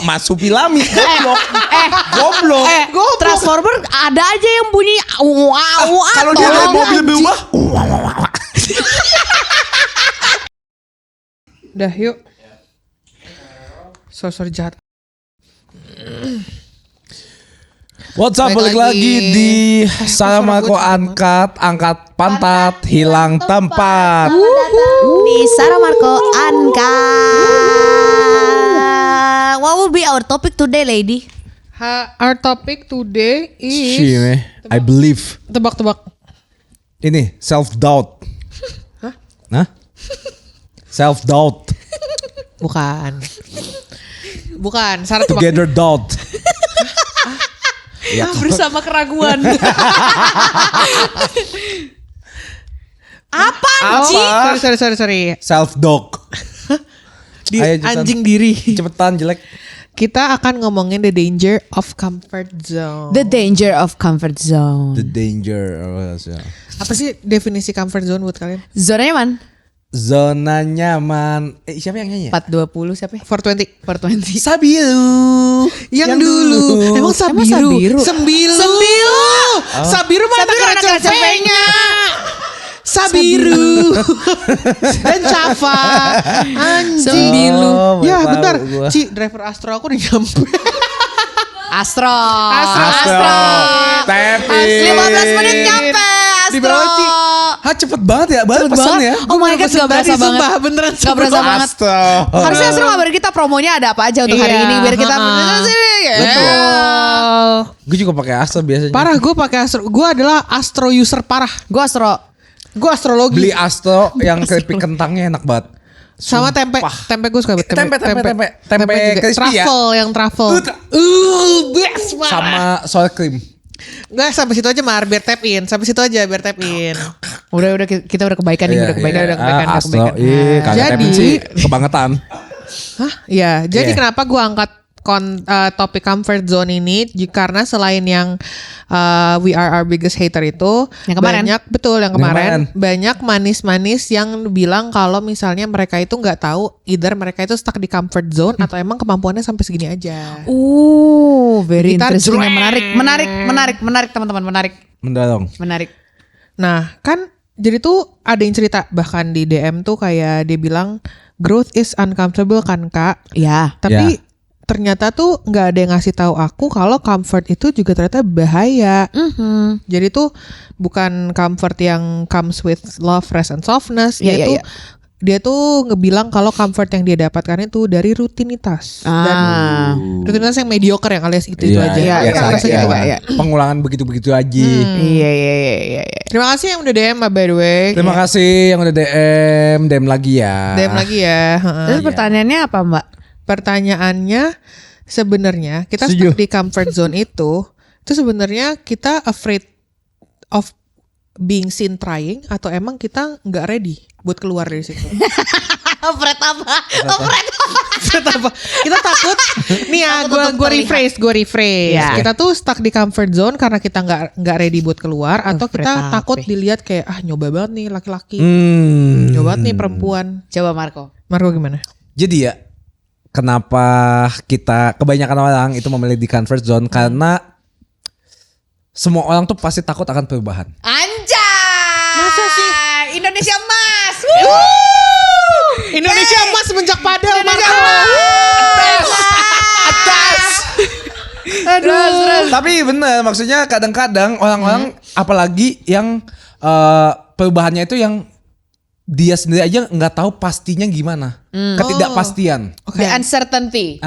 Masupilami goblok. Transformer ada aja yang bunyi Kalau dia naik mobil berubah. Udah yuk. Sosor jahat. What's up, balik lagi di Saramago angkat pantat hilang tempat. di Saramago Angkat. What will be our topic today, lady? Our topic today is Shit, I believe. tebak-tebak. Ini self doubt. Hah? Self doubt. Bukan. Bukan, syarat tebak. Together doubt. Ya, Bersama keraguan. Apa anjing? Sorry. self doubt. Di Ayo, cepetan. anjing diri. Cepetan jelek. Kita akan ngomongin the danger of comfort zone. The danger of comfort zone. The danger. Apa sih definisi comfort zone buat kalian? Zonanya man? Zona nyaman. Siapa yang nyanyi? 420 siapa? 420. 420. Sabiru. Yang dulu. Emang Sabiru. Sabiru? Sembilu. Sabiru mah anak CV-nya. Sabiru. Dan Cafa. Anjing. Sembilu. Oh, Ya baru bentar. tahu gua. Ci, driver Astro aku udah nyampe. Astro. Tapi 15 menit nyampe. Di bawah, Ci. Hah, cepet banget ya, banget pesan ya. Oh my god, gak berasa banget. Sumpah, beneran. Gak berasa banget. Astro. Harusnya Astro ngabarin kita promonya ada apa aja untuk hari Iya, ini biar kita Betul. Gue juga pakai Astro biasanya. Parah, gue pakai Astro. Gue adalah Astro user parah. Gue Astro. Gue astrologi. Beli Astro yang keripik kentangnya enak banget. Sama tempe. Tempe gue suka banget. Tempe juga. crispy ya? Truffle, yang truffle. Best banget. Sama sour cream. Enggak, sampai situ aja Mar, biar tap in. Sampai situ aja biar tap in. Udah kita udah kebaikan nih, udah kebaikan. Astro, kagak Jadi- temen sih, kebangetan. Hah? Iya, jadi Iya. kenapa gue angkat topik comfort zone ini karena selain yang we are our biggest hater itu Yang kemarin. banyak yang Yang kemarin kemarin. banyak manis-manis yang bilang kalau misalnya mereka itu nggak tahu either mereka itu stuck di comfort zone atau emang kemampuannya sampai segini aja. Very Kita interesting ya, jreng. menarik teman-teman, Mendorong. menarik. Nah, kan jadi tuh ada yang cerita bahkan di DM tuh kayak dia bilang growth is uncomfortable kan Kak. Ya. Tapi ternyata tuh nggak ada yang ngasih tahu aku kalau comfort itu juga ternyata bahaya. Jadi tuh bukan comfort yang comes with love, rest, and softness. Iya, iya, Dia tuh ngebilang kalau comfort yang dia dapatkan itu dari rutinitas dan rutinitas yang mediocre yang alias itu aja. iya, Aku iya, rasa iya, gitu. iya. Pengulangan begitu-begitu aja. Iya. Terima kasih yang udah DM by the way. Terima kasih yang udah DM lagi ya. DM lagi ya. Heeh. Terus pertanyaannya apa, Mbak? Pertanyaannya sebenarnya kita Setuju. stuck di comfort zone itu sebenarnya kita afraid of being seen trying atau emang kita nggak ready buat keluar dari situ. Fred apa? Apa? Kita takut nih ya, Takut untuk gue rephrase. Iya. Kita tuh stuck di comfort zone karena kita nggak ready buat keluar atau Fred kita apa? takut dilihat kayak nyoba banget nih laki-laki, Hmm. nyoba banget nih perempuan. Coba Marco. Marco gimana? Jadi ya, kenapa kita kebanyakan orang itu memilih di comfort zone karena semua orang tuh pasti takut akan perubahan. Anjay! Masa sih? Indonesia emas. Indonesia emas semenjak padel Marco. Terus. Tapi bener, maksudnya kadang-kadang orang-orang apalagi yang perubahannya itu yang dia sendiri aja nggak tahu pastinya gimana, ketidakpastian. The uncertainty.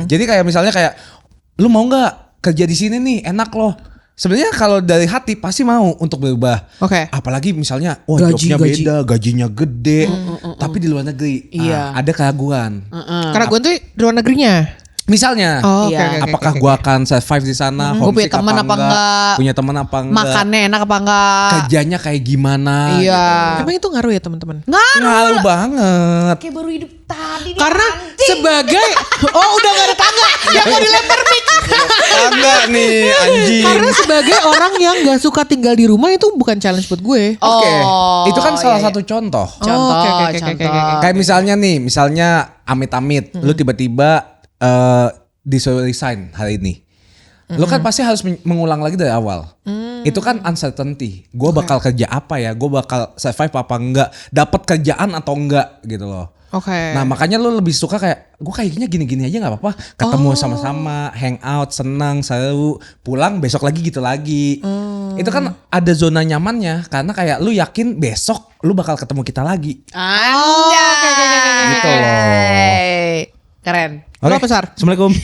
Jadi kayak misalnya kayak lu mau nggak kerja di sini nih, enak loh. Sebenarnya kalau dari hati pasti mau untuk berubah. Oke. Apalagi misalnya, wah Gaji. jobnya beda, gajinya gede, tapi di luar negeri Iya. ada keraguan. Karena gue tuh di luar negerinya. Misalnya, Oh, oke, Iya. oke, apakah oke, gua oke. akan survive di sana? Gua punya Homesick teman apa enggak? Punya teman apa enggak? Makannya enak apa enggak? Kerjanya kayak gimana? Iya. Emang itu ngaruh ya teman-teman? Ngaruh banget. Kayak baru hidup tadi nih. Karena sebagai udah gak ada tangga yang mau dilempar mic. Enggak nih anjing. Karena sebagai orang yang gak suka tinggal di rumah itu bukan challenge buat gue. Oke, itu kan salah iya. satu contoh. Contoh, oke. contoh. Kayak misalnya nih, amit-amit, lu tiba-tiba disuruh resign hari ini. Lo kan pasti harus mengulang lagi dari awal. Itu kan uncertainty. Gue bakal kerja apa ya? Gue bakal survive apa enggak? Dapat kerjaan atau enggak gitu loh. Oke. Nah makanya lo lebih suka kayak gue kayaknya gini-gini aja nggak apa-apa. Ketemu sama-sama, hangout, senang, seru, pulang besok lagi gitu lagi. Itu kan ada zona nyamannya karena kayak lu yakin besok lu bakal ketemu kita lagi. Anjay. Gitu loh. Keren. Lo apa, Sar? Assalamualaikum.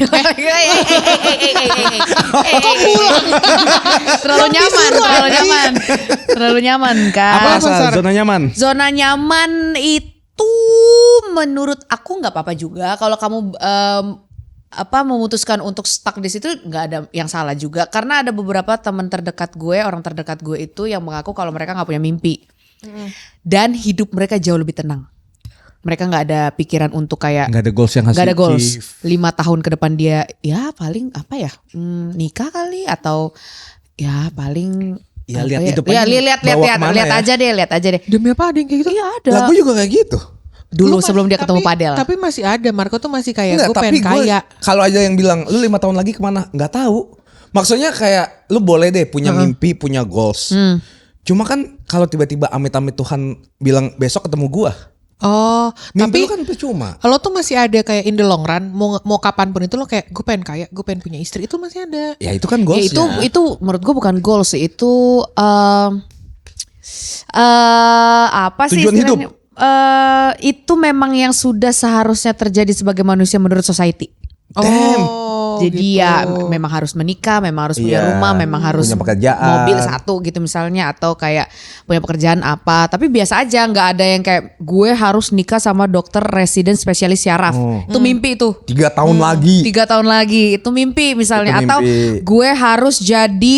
Terlalu nyaman kan. Apa Sar? Sar? Zona nyaman? Zona nyaman itu menurut aku nggak apa-apa juga kalau kamu memutuskan untuk stuck di situ, nggak ada yang salah juga karena ada beberapa teman terdekat gue, orang terdekat gue itu yang mengaku kalau mereka nggak punya mimpi dan hidup mereka jauh lebih tenang. Mereka nggak ada pikiran untuk kayak Nggak ada goals yang harus nggak ada goals. achieve. 5 tahun ke depan dia ya paling apa ya nikah kali atau ya paling Ya, apa lihat ya? hidup Ya, aja bawa kemana lihat ya. lihat aja deh. Demi apa ada yang kayak gitu? Iya ada. Lah gue juga kayak gitu. Dulu Lu sebelum dia ketemu Padel. Tapi masih ada, Marco tuh masih kayak Enggak, gue tapi pengen kaya. kalau aja yang bilang lu 5 tahun lagi kemana? Nggak tahu. Maksudnya kayak lu boleh deh punya mimpi, punya goals. Cuma kan kalau tiba-tiba amit-amit Tuhan bilang besok ketemu gua. Oh, Mimpi tapi lu kan percuma. lo tuh masih ada kayak in the long run, mau kapanpun itu lo kayak gue pengen kaya, gue pengen punya istri, itu masih ada. Ya itu kan Ya, goals itu menurut gue bukan goals sih, itu apa sih Tujuan hidup. istilahnya? Itu memang yang sudah seharusnya terjadi sebagai manusia menurut society. Jadi gitu. ya memang harus menikah, memang harus punya Iya, rumah, memang harus punya pekerjaan. mobil satu gitu misalnya, atau kayak punya pekerjaan apa. Tapi biasa aja, nggak ada yang kayak gue harus nikah sama dokter residen spesialis syaraf. Itu mimpi itu. 3 tahun lagi. 3 tahun lagi itu mimpi misalnya. Itu mimpi. Atau gue harus jadi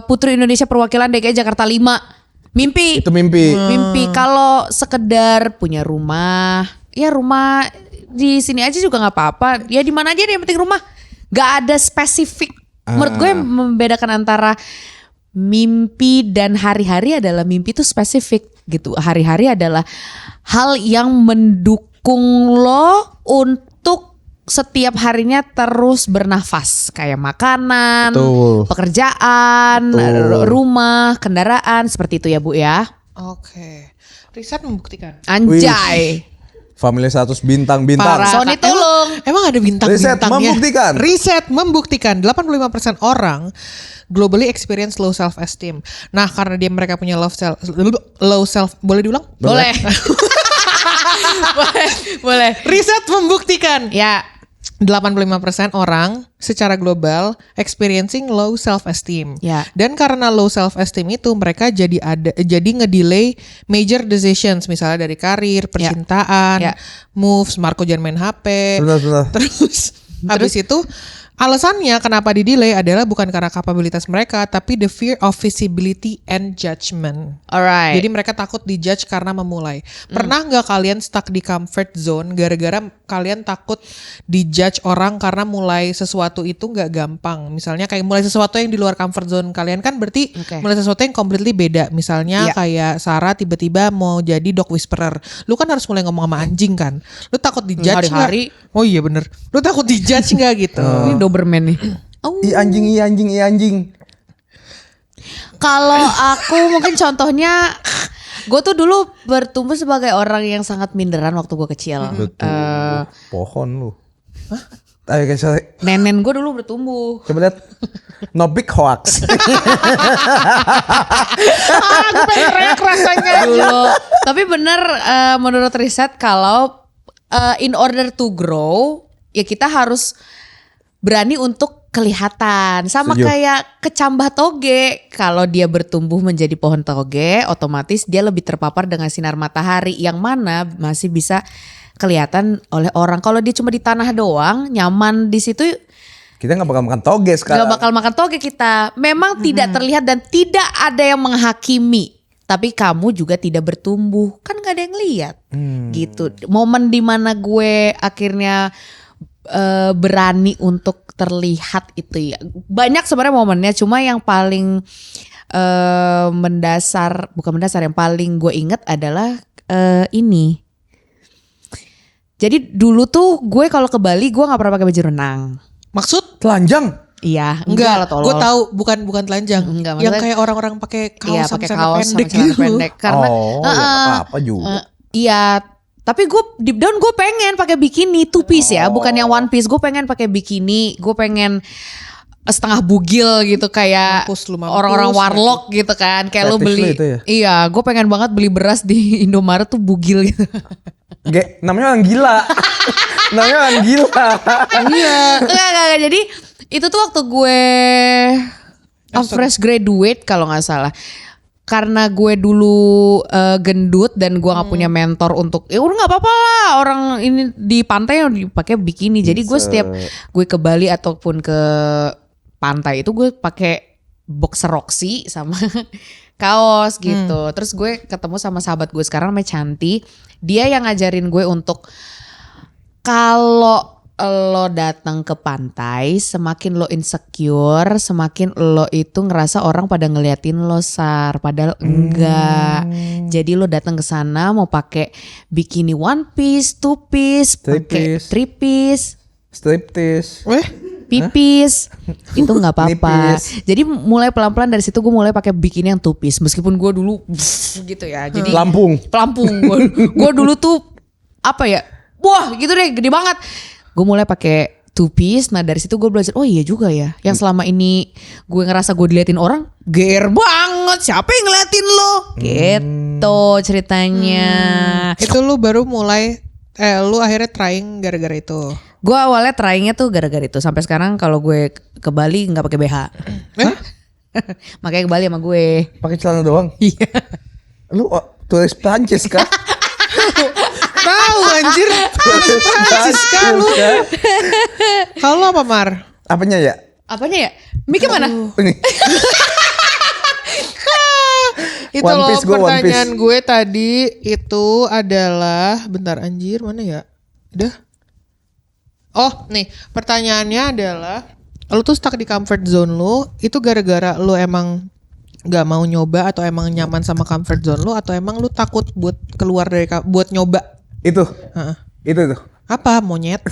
Putri Indonesia perwakilan DKI Jakarta 5. Mimpi. Itu mimpi. Mimpi. Kalau sekedar punya rumah, ya rumah di sini aja juga nggak apa-apa. Ya di mana aja deh, yang penting rumah. Gak ada spesifik. Menurut gue yang membedakan antara mimpi dan hari-hari adalah mimpi itu spesifik gitu. Hari-hari adalah hal yang mendukung lo untuk setiap harinya terus bernafas, kayak makanan, Betul. pekerjaan, Betul. rumah, kendaraan, seperti itu ya Bu ya. Oke. Riset membuktikan. Anjay. Family 100 bintang-bintang. Parah. Sony tolong. Emang ada Riset bintang-bintangnya. membuktikan. Riset membuktikan 85% orang globally experience low self esteem. Nah, karena mereka punya low self, boleh diulang? Boleh. Boleh. Riset membuktikan Ya. 85% orang secara global experiencing low self esteem. Ya. Dan karena low self esteem itu mereka jadi ngedelay major decisions, misalnya dari karir, percintaan, Ya. moves, Marco jangan main HP. Sebentar. Terus habis itu alasannya kenapa di-delay adalah bukan karena kapabilitas mereka, tapi the fear of visibility and judgment. Alright. Jadi mereka takut dijudge karena memulai. Pernah nggak kalian stuck di comfort zone gara-gara kalian takut dijudge orang karena mulai sesuatu itu nggak gampang? Misalnya kayak mulai sesuatu yang di luar comfort zone kalian kan berarti Oke. mulai sesuatu yang completely beda. Misalnya Iya. kayak Sarah tiba-tiba mau jadi dog whisperer. Lu kan harus mulai ngomong sama anjing kan. Lu takut dijudge nggak? Hari-hari. Oh iya bener. Lu takut dijudge nggak gitu? Ini Doberman nih. I anjing. Kalau aku mungkin contohnya, gue tuh dulu bertumbuh sebagai orang yang sangat minderan waktu gue kecil. Pohon lu. Hah? Ayo guys, Nenen gue dulu bertumbuh. coba lihat. No big hoax. Aku pengen teriak rasanya. Dulu. Tapi bener menurut riset kalau in order to grow, ya kita harus berani untuk kelihatan. Sama Setuju. kayak kecambah toge. Kalau dia bertumbuh menjadi pohon toge, otomatis dia lebih terpapar dengan sinar matahari yang mana masih bisa kelihatan oleh orang. Kalau dia cuma di tanah doang, nyaman di situ, Kita nggak bakal makan toge gak sekarang. bakal makan toge kita. Memang tidak terlihat dan tidak ada yang menghakimi. Tapi kamu juga tidak bertumbuh. Kan gak ada yang lihat. Gitu. Momen dimana gue akhirnya berani untuk terlihat itu ya. Banyak sebenarnya momennya. Cuma yang paling bukan mendasar. Yang paling gue ingat adalah ini. Jadi dulu tuh gue kalau ke Bali gue nggak pernah pakai baju renang. Maksud? Telanjang. Iya, Enggak, lah tolol. gue tahu bukan telanjang. Enggak, yang maksudnya- kayak orang-orang pakai kaos Iya, sama pakai celana kaos pendek sama celana gitu. pendek. Karena ya apa-apa juga. iya, tapi gue deep down gue pengen pakai bikini two piece ya, bukan yang one piece. Gue pengen pakai bikini, gue pengen setengah bugil gitu kayak Mampus lu, mampus. orang-orang warlock gitu kan. Kayak lu Fetish beli. lu itu ya? Iya, gue pengen banget beli beras di Indomaret tuh bugil gitu. Namanya orang gila. Namanya orang gila. Iya. Enggak. Jadi itu tuh waktu gue fresh graduate kalau nggak salah. Karena gue dulu gendut dan gue nggak punya mentor untuk ya udah nggak apa-apa lah orang ini di pantai yang dipakai bikini. Jadi gue setiap gue ke Bali ataupun ke pantai itu gue pakai boxer Roxy sama kaos gitu. Terus gue ketemu sama sahabat gue sekarang namanya Canti. Dia yang ngajarin gue untuk kalau lo datang ke pantai, semakin lo insecure, semakin lo itu ngerasa orang pada ngeliatin lo Sar, padahal enggak. Jadi lo datang ke sana mau pakai bikini one piece, two piece, Three pakai piece. three piece, Striptease. pipis, itu nggak apa-apa. Nipis. Jadi mulai pelan-pelan dari situ gue mulai pakai bikini yang two piece, meskipun gue dulu gitu ya. Jadi Lampung. pelampung. Gue dulu tuh apa ya? Wah, gitu deh, gede banget. Gue mulai pakai two piece. Nah, dari situ gue belajar, oh iya juga ya. Yang selama ini gue ngerasa gue diliatin orang, GR banget. Siapa yang ngeliatin lo? Gitu ceritanya. Itu lu baru mulai lu akhirnya trying gara-gara itu. Gue awalnya tryingnya tuh gara-gara itu. Sampai sekarang kalau gue ke Bali nggak pakai BH. Makanya ke Bali sama gue. Pakai celana doang. Iya. Lu turis Prancis kah? Tahu anjir. Prancis kan lu. Kalau apa Mar? Apanya ya? Apanya ya? Miki mana? Ini. Itu One loh Piece, gua One pertanyaan gue tadi itu adalah bentar anjir mana ya? Udah. Oh nih pertanyaannya adalah lu tuh stuck di comfort zone lu itu gara-gara lu emang gak mau nyoba atau emang nyaman sama comfort zone lu atau emang lu takut buat keluar dari buat nyoba? Itu. Heeh. Itu. Apa monyet?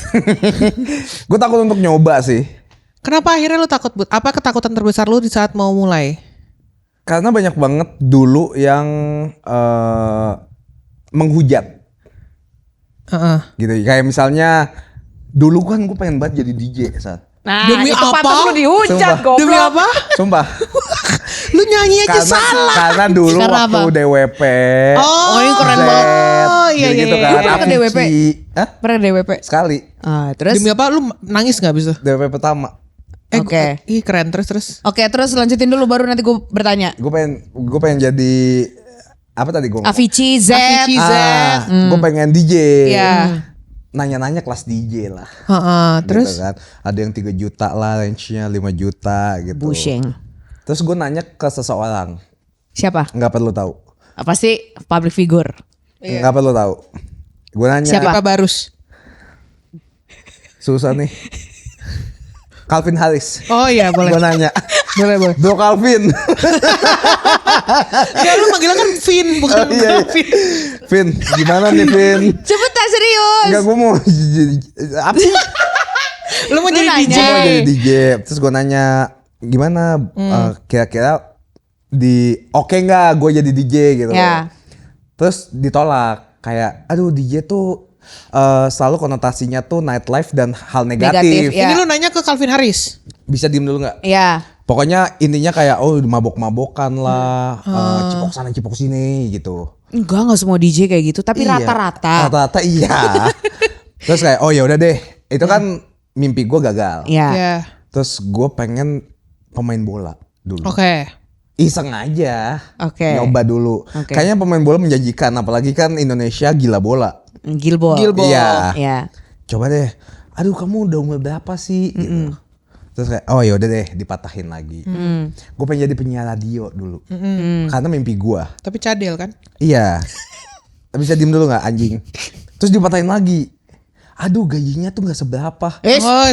Gue takut untuk nyoba sih. Kenapa akhirnya lu takut buat apa ketakutan terbesar lu di saat mau mulai? Karena banyak banget dulu yang menghujat. Heeh. Gitu. Kayak misalnya dulu kan gue pengen banget jadi DJ saat. Nah, Demi itu apa? patut lu dihujat, Sumpah. goblok. Demi apa? Sumpah. Lu nyanyi aja salah. Karena dulu Karena waktu apa? DWP. Oh, ini keren Z, banget. Iya, gitu iya, kan. iya. Lu pernah ke DWP? Avicii. Hah? Pernah DWP? Sekali. Ah, terus? Demi apa? Lu nangis nggak bisa? DWP pertama. Oke. Ih keren terus. Oke, terus lanjutin dulu baru nanti gue bertanya. Gue pengen jadi apa tadi gue? Avicii, Z. Avicii, Z. Gue pengen DJ. Iya. Nanya-nanya kelas DJ lah. Heeh, terus Gitu kan. Ada yang 3 juta lah, range-nya 5 juta gitu. Busheng. Terus gue nanya ke seseorang, Siapa? nggak perlu tahu. Pasti public figure. Nggak perlu tahu. Gue nanya, Siapa? Pak Barus. susah nih. Calvin Harris. Oh iya boleh. Gue nanya, boleh. Bro Calvin. Ya lu manggilnya kan Vin bukan Iya, iya. Vin. Vin, gimana nih Vin? Cepetan serius. Enggak, gue mau jadi apa sih? Lu mau Lu jadi nanya. DJ. Gue mau jadi DJ. Terus gue nanya, gimana kira-kira oke nggak gue jadi DJ gitu. Ya. Terus ditolak. Kayak, aduh DJ tuh selalu konotasinya tuh nightlife dan hal negatif. Negatif, ya. Ini lu nanya ke Calvin Harris. Bisa diem dulu nggak? Iya. Pokoknya intinya kayak mabok-mabokan lah, cipok sana cipok sini gitu. Enggak semua DJ kayak gitu, tapi Iya. rata-rata. Rata-rata iya. Terus kayak oh ya udah deh, itu kan mimpi gue gagal. Iya. Ya. Terus gue pengen pemain bola dulu. Oke. Iseng aja. Oke. Nyoba dulu. Oke. Kayaknya pemain bola menjanjikan, apalagi kan Indonesia gila bola. Gilbol. Iya. Iya. Coba deh. Aduh kamu udah umur berapa sih? Gitu. Terus kayak oh ya udah deh dipatahin lagi. Gue pengen jadi penyiar radio dulu. Karena mimpi gue. Tapi cadel kan? Iya. Bisa diem dulu nggak anjing? Terus dipatahin lagi. Aduh gajinya tuh nggak seberapa. Oh,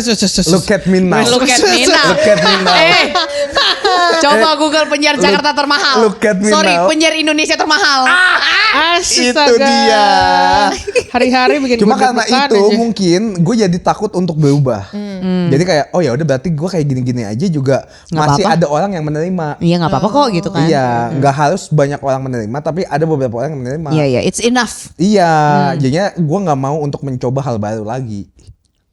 Look at me now. Look at me now. Look at me now. Coba Google penyiar Jakarta termahal. look at me Sorry, now. penyiar Indonesia termahal. Astaga. Itu dia. Hari-hari bikin Cuma gue karena deg-degan itu aja. mungkin gue jadi takut untuk berubah. Jadi kayak oh ya udah berarti gue kayak gini-gini aja juga Nggak masih apa-apa. ada orang yang menerima. Iya nggak apa-apa kok gitu kan. Iya, nggak harus banyak orang menerima, tapi ada beberapa orang yang menerima. Iya iya, it's enough. Iya, jadinya gue nggak mau untuk mencoba hal baru lagi.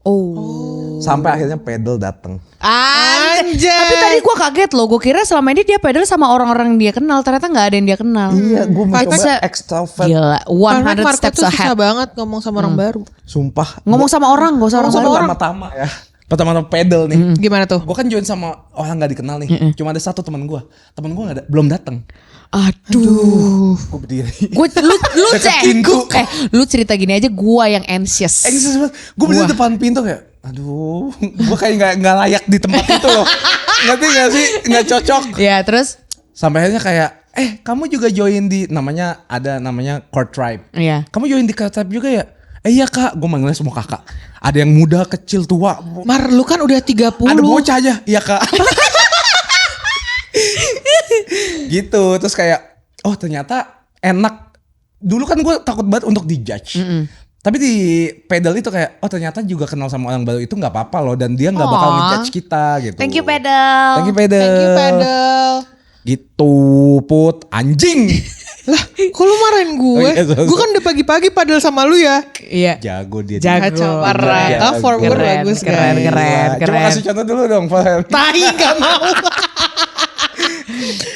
Oh. Sampai akhirnya pedal dateng. Anjay. Tapi tadi gue kaget loh, gue kira selama ini dia pedal sama orang-orang dia kenal, ternyata nggak ada yang dia kenal. Iya, gue mencoba It's a- extrovert. Gila, Karena 100 Marco steps tuh susah ahead. banget ngomong sama orang baru. Sumpah. Ngomong sama orang, gak usah orang sama orang. Pertama-tama ya. Pertama-tama pedal nih. Gimana tuh? Gue kan join sama orang nggak dikenal nih. Cuma ada satu teman gue. Teman gue belum datang. Aduh. Gue berdiri. Gue lu Dekat pintu. lu cerita gini aja gue yang anxious. Gue berdiri depan pintu kayak, aduh, gue kayak nggak layak di tempat itu loh. Ngerti nggak sih? Nggak cocok. Ya terus? Sampai akhirnya kayak, kamu juga join di namanya Core Tribe. Iya. Kamu join di Core Tribe juga ya? Iya kak, gue manggilnya semua kakak. Ada yang muda, kecil, tua. Mar, lu kan udah 30. Ada bocah aja, iya kak. Gitu, terus kayak, oh ternyata enak. Dulu kan gue takut banget untuk dijudge. Tapi di pedal itu kayak, oh ternyata juga kenal sama orang baru itu nggak apa-apa loh, dan dia nggak bakal Aw. ngejudge kita gitu. Thank you pedal. Thank you pedal. Thank you, pedal. Gitu, Put, anjing. Lah, kok lu marahin gue? Oh iya, sorry. Gue kan udah pagi-pagi padahal sama lu ya. Iya. Jago dia. Jago. Kacau parah. Jago. Ah, forward Keren, bagus keren, guys. keren. Coba kasih contoh dulu dong, Farhan. Tai gak mau.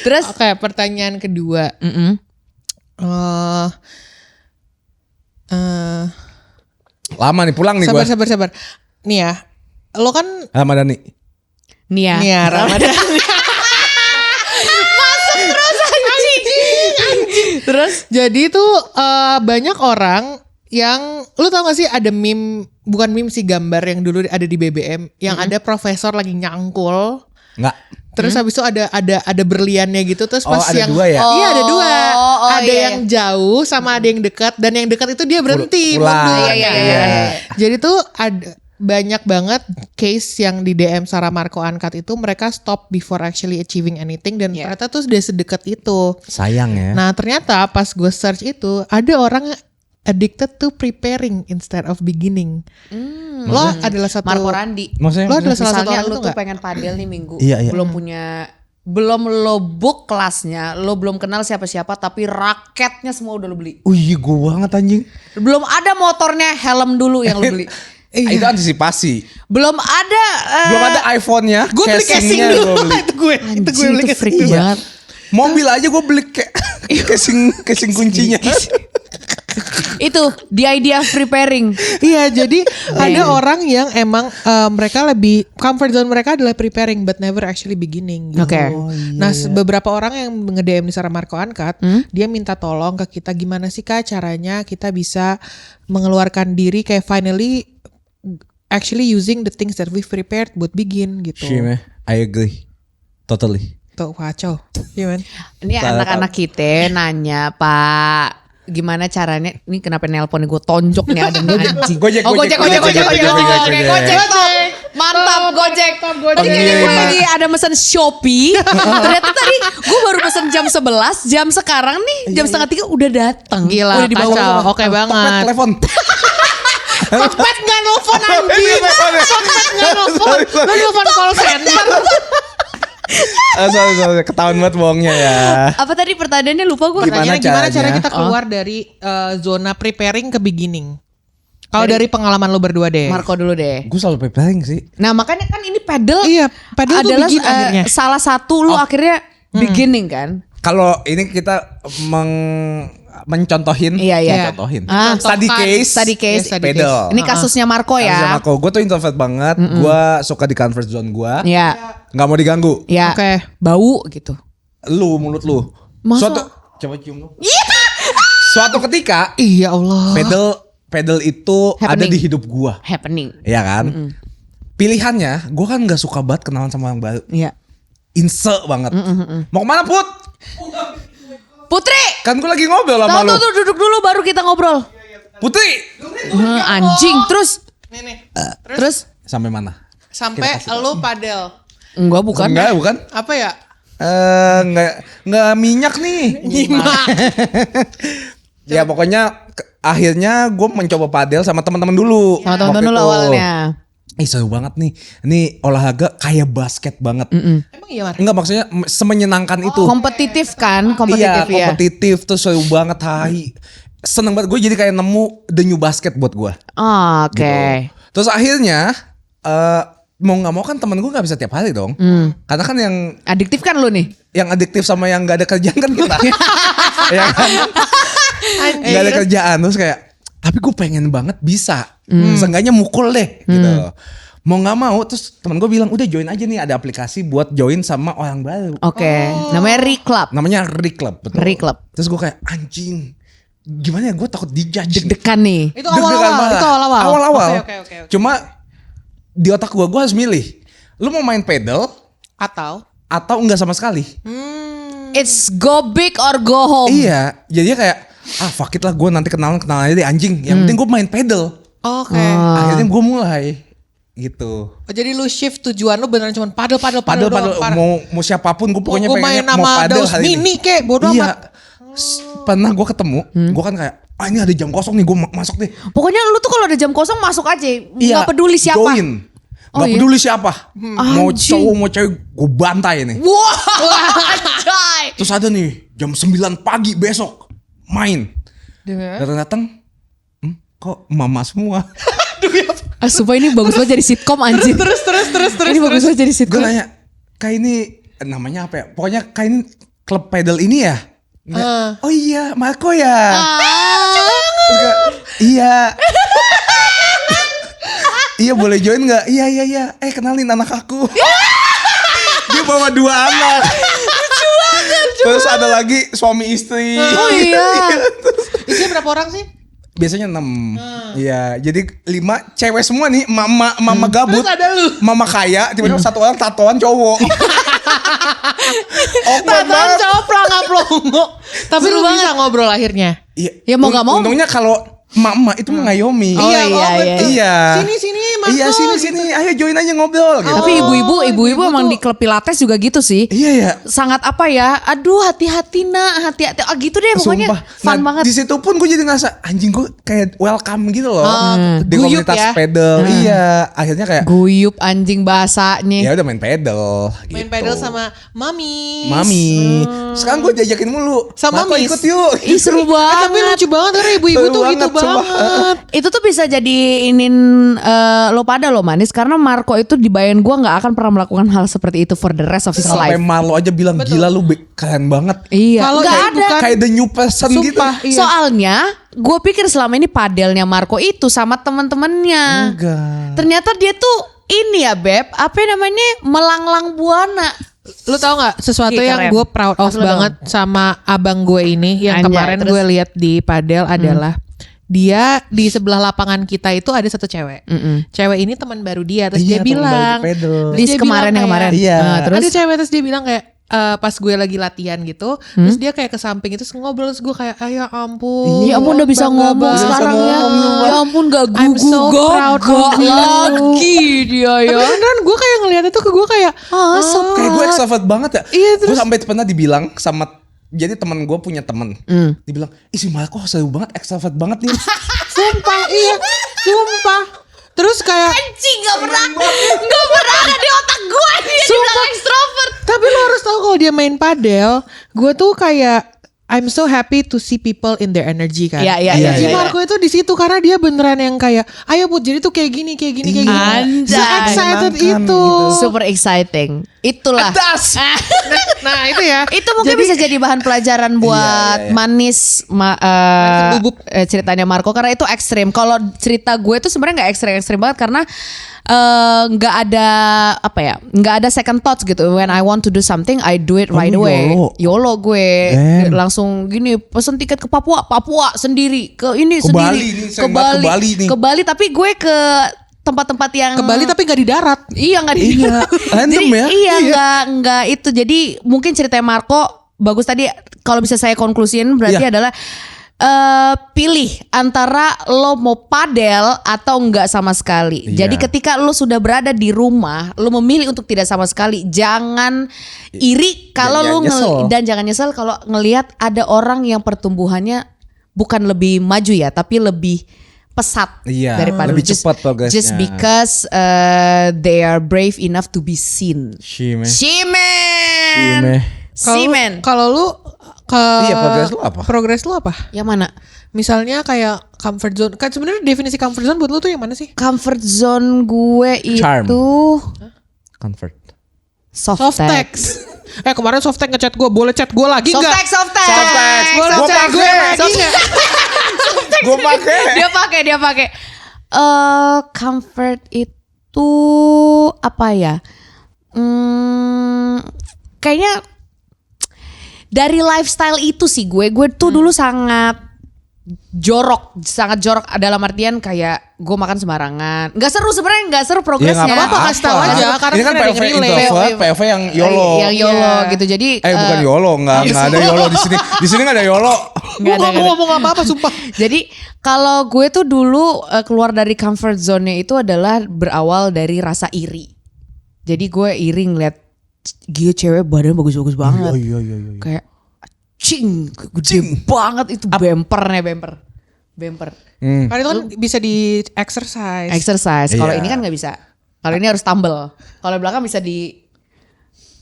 Terus? Oke, pertanyaan kedua. Lama nih pulang nih Sabar, gue. sabar. Nih ya, lo kan Ramadhani. Nia. nih ya Ramadan. Terus? Jadi tuh banyak orang yang lu tau gak sih ada meme, bukan meme sih, gambar yang dulu ada di BBM yang ada profesor lagi nyangkul. Enggak. Terus habis itu ada berliannya gitu, terus Oh, pas ada yang dua ya? iya ada dua, Oh, ada iya, yang jauh sama ada yang dekat, dan yang dekat itu dia berhenti Pulang. mundur. Iya. Jadi tuh ada banyak banget case yang di DM Sarah Marco Uncut itu mereka stop before actually achieving anything, dan Iya. ternyata tuh udah sedekat itu. Sayang ya. Nah ternyata pas gue search itu ada orang addicted to preparing instead of beginning. Lo adalah satu. Marco Randi. Maksudnya? Lo adalah salah satu Misalnya orang lu itu tuh nggak? pengen padel nih minggu, Iya, iya. belum lo book kelasnya, lo belum kenal siapa-siapa, tapi raketnya semua udah lo beli. Iya gue banget anjing. Belum ada motornya, helm dulu yang lo beli. Itu antisipasi. Belum ada. Belum ada iPhone-nya. Gue beli casing casingnya dulu. gua beli. itu gue Anjing, beli itu casing freak dulu. banget. Mobil aja gue beli kayak casing kuncinya. Itu the idea of preparing. Iya, jadi ada orang yang emang mereka lebih comfort zone mereka adalah preparing but never actually beginning. Gitu. Oke. Nah, beberapa orang yang nge-DM di Sarah Marco Uncut, dia minta tolong ke kita gimana sih Kak caranya kita bisa mengeluarkan diri kayak finally actually using the things that we've prepared buat begin gitu. Shime, I agree. Totally. Tuh kacau. Gimana? Ini anak-anak kita nanya, Pak, gimana caranya? Ini kenapa nelpon gue tonjok nih ada nih anjing. Gojek. Gojek. Oke, Gojek stop. Mantap Gojek. Tadi kayaknya gue lagi ada mesen Shopee. Ternyata tadi gue baru pesen jam 11, jam sekarang nih jam setengah 3 udah datang. Gila, Udah dibawa. kacau. Oke Topet banget. telepon. Topet nggak nelfon anjing. Topet nggak nelfon. Lo nelfon call center. Sorry, ketahuan banget bohongnya ya. Apa tadi pertanyaannya lupa gue. Pertanyaannya gimana cara caranya? kita keluar dari zona preparing ke beginning? Kalau dari pengalaman lo berdua deh. Marco dulu deh. Gue selalu preparing sih. Nah makanya kan ini pedal. Iya, pedal tuh adalah begin akhirnya. salah satu lu akhirnya beginning kan. Kalau ini kita mencontohin, Iya, iya. mencontohin. Study case, Study case. pedal. Ini kasusnya Marco ya. Gue tuh introvert banget. Gue suka di comfort zone gue. Ya, Nggak mau diganggu. ya. Oke. Bau gitu. Mulut lu. Masa? Coba cium lu. Suatu ketika Iya Allah. pedal itu ada Happening. di hidup gue. Happening. Iya kan? Pilihannya, gue kan nggak suka banget kenalan sama orang baru. Iya. Inse banget. Mau kemana Put? Putri. Kan gue lagi ngobrol sama lu. Tuh duduk dulu baru kita ngobrol. Putri. Anjing terus. Nih. Terus? Sampai mana? Sampai lo padel. Enggak bukan. Enggak, bukan. Apa ya? Enggak minyak nih. Nyimak. Ya pokoknya akhirnya gue mencoba padel sama teman-teman dulu. Sama teman-teman waktu dulu itu. awalnya. Seru banget nih. Ini olahraga kayak basket banget. Emang iya Mar? Enggak, maksudnya semenyenangkan itu. Kompetitif kan? Iya, Kompetitif ya. kompetitif tuh seru banget. Hai. Seneng banget, gue jadi kayak nemu the new basket buat gue. Oke. Terus akhirnya mau nggak mau kan temen gue nggak bisa tiap hari dong. Karena kan yang Adiktif kan lu nih? adiktif sama yang nggak ada kerjaan kan kita. Ya kan? Nggak ada kerjaan terus kayak. Tapi gue pengen banget bisa. Seenggaknya mukul deh gitu. Mau nggak mau terus temen gue bilang udah join aja nih, ada aplikasi buat join sama orang baru. Oke. Namanya Reclub. Namanya Reclub, betul. Reclub. Terus gue kayak anjing. Gimana ya, gue takut dijudge. Deg-degan nih. Itu Deg-degan awal-awal. banget. Itu awal-awal. Awal-awal. Oke. Cuma di otak gue harus milih. Lu mau main pedal atau enggak sama sekali? It's go big or go home. Iya, jadinya kayak fuck it lah, gue nanti kenalan aja deh anjing. Yang penting gue main pedal. Oke. Akhirnya gue mulai gitu. Oh, jadi lu shift tujuan lu beneran cuma padel Padel doang. mau siapapun gue pokoknya Gua pengennya main sama mau padel Daus hari ini. Mini kek, bodo Iya. amat. Pernah gue ketemu, gue kan kayak ini ada jam kosong nih, gue masuk deh. Pokoknya lu tuh kalau ada jam kosong masuk aja. Iya, Nggak peduli siapa. Join. Oh, Gak iya? peduli siapa. Mau Anjing. cowok mau cewek gue bantai nih. Wah, anjay. Terus ada nih jam 9 pagi besok main. Datang-datang, kok mama semua. Sumpah ini bagus banget jadi sitkom anjir. Terus. Ini bagus banget jadi Gue sitkom. nanya, kayak ini namanya apa ya? Pokoknya kayak ini klub pedal ini ya? Nggak. Oh iya, Marco ya. Terus kayak, iya. Iya boleh join nggak? Iya. Kenalin anak aku. Dia bawa 2 anak. Terus ada lagi suami istri. Oh iya. Isinya berapa orang sih? Biasanya 6. Iya, jadi 5 cewek semua nih, mama gabut. Terus ada lu. Mama kaya, tiba-tiba satu orang tatoan cowok. Awkward banget. cowok pelangap longo. Tapi Seru lu banget. bisa ngobrol akhirnya. Iya. Ya mau nggak mau. Untungnya kalau mama itu mengayomi. Oh, iya, betul. Iya. Sini Marco. Iya, sini. Ayo join aja ngobrol gitu. Tapi ibu-ibu emang di klub pilates juga gitu sih. Iya ya. Sangat apa ya? Aduh, hati-hati nak, hati-hati. Gitu deh pokoknya. Sumpah. Fun banget. Di situ pun gue jadi ngerasa anjing, gue kayak welcome gitu loh. Di guyup komunitas ya. pedal. Iya, akhirnya kayak Guyup anjing bahasanya. ya udah main pedal. Main gitu. pedal sama mami. Mami. Sekarang gue diajakin mulu. Sama Marco Miss. ikut yuk. Ih seru banget. Tapi lucu banget karena ibu-ibu Seru tuh gitu banget, sumpah. banget. Itu tuh bisa jadi lo pada lo manis karena Marco itu di bayan gue nggak akan pernah melakukan hal seperti itu for the rest of his Sampai life. Marlo aja bilang gila lu keren banget. Iya. Kalau Nggak kayak ada. bukan- Kayak the new person gitu. Sumpah, iya. Soalnya gue pikir selama ini padelnya Marco itu sama teman-temannya. Enggak. Ternyata dia tuh ini ya Beb, apa namanya melanglang buana. Lu tau gak sesuatu Iya, yang keren. gue proud of Lu banget sama abang gue ini yang Anjay, kemarin terus? gue lihat di padel adalah dia di sebelah lapangan kita itu ada satu cewek. Cewek ini teman baru dia terus Iya, dia teman bilang baru di pedal. terus Di dia kemarin bilang yang kemarin. kayak, Iya. Terus ada cewek terus dia bilang kayak pas gue lagi latihan gitu, terus dia kayak ke samping itu terus ngobrol terus gue kayak ya ampun. ya ampun udah bisa bangga ngomong banget. sekarang ya. Ya ampun gak I'm so proud of you. lagi dia Tapi ya. beneran gue kayak ngeliat itu ke gue kayak Kayak gue extrovert banget ya. Iya, terus- Gue sampai pernah dibilang sama, jadi teman gue punya teman, dibilang, ih si Marco seru banget, extrovert banget nih. sumpah iya, sumpah. Terus kayak Anjing gak pernah ada di otak gue dia dibilang extrovert. tapi lo harus tahu kalau dia main padel, gue tuh kayak I'm so happy to see people in their energy kan. Iya, Si Marco itu di situ karena dia beneran yang kayak, ayo Put, jadi tuh kayak gini. Anjay. Se-excited Menyenangkan itu. gitu. Super exciting. Itulah. Das. Nah itu ya. Itu mungkin bisa jadi bahan pelajaran buat iya. Manis bubuk. ceritanya Marco karena itu ekstrim. Kalau cerita gue tuh sebenarnya nggak ekstrim banget karena nggak ada apa ya, nggak ada second thoughts gitu. When I want to do something, I do it right lu away. YOLO. gue Damn. langsung gini pesen tiket ke Papua sendiri ke ini Ke sendiri Bali nih, sering banget ke Bali nih. ke Bali tapi gue ke tempat-tempat yang Ke Bali tapi gak di darat. Iya nggak di Iya, random Jadi, ya. Iya nggak itu. Jadi mungkin ceritanya Marco bagus tadi. Kalau bisa saya konklusiin berarti Iya. adalah pilih antara lo mau padel atau enggak sama sekali. Iya. Jadi ketika lo sudah berada di rumah, lo memilih untuk tidak sama sekali. Jangan iri kalau lo jangan nyesel. dan jangan nyesel kalau ngelihat ada orang yang pertumbuhannya bukan lebih maju ya, tapi lebih pesat Iya, daripada lebih lu. cepat progresnya. Just because they are brave enough to be seen. Shime. Shimen. Shimen. Kalau lu ke Iya, progres lu apa? Progres lu apa? Yang mana? Misalnya kayak comfort zone. Kan sebenarnya definisi comfort zone buat lu tuh yang mana sih? Comfort zone gue Charm. itu Convert. soft text. Kemarin softtek ngechat gue, boleh chat gue lagi Soft nggak? text, soft text. Boleh Gua chat gue pakai. lagi nggak? Gue pakai. Dia pakai. Comfort itu apa ya? Kayaknya dari lifestyle itu sih gue tuh dulu sangat jorok dalam artian kayak gue makan sembarangan. Nggak seru sebenarnya, nggak seru progresnya. Ya, nggak apa-apa, kasih tahu aja, karena Ini kan ada yang POV relate. introvert, POV yang YOLO. Yang YOLO Iya. gitu. Jadi Bukan YOLO, nggak ada YOLO di sini. Di sini nggak ada YOLO. Gue gak mau ngomong apa-apa sumpah. Jadi kalau gue tuh dulu keluar dari comfort zone-nya itu adalah berawal dari rasa iri. Jadi gue iri ngeliat gila cewek badan bagus-bagus banget. Iya. Kayak cing gede banget itu bempernya bemper. Karena itu kan bisa di exercise. Kalau Iya. ini kan nggak bisa. Kalau ini harus tumble. Kalau belakang bisa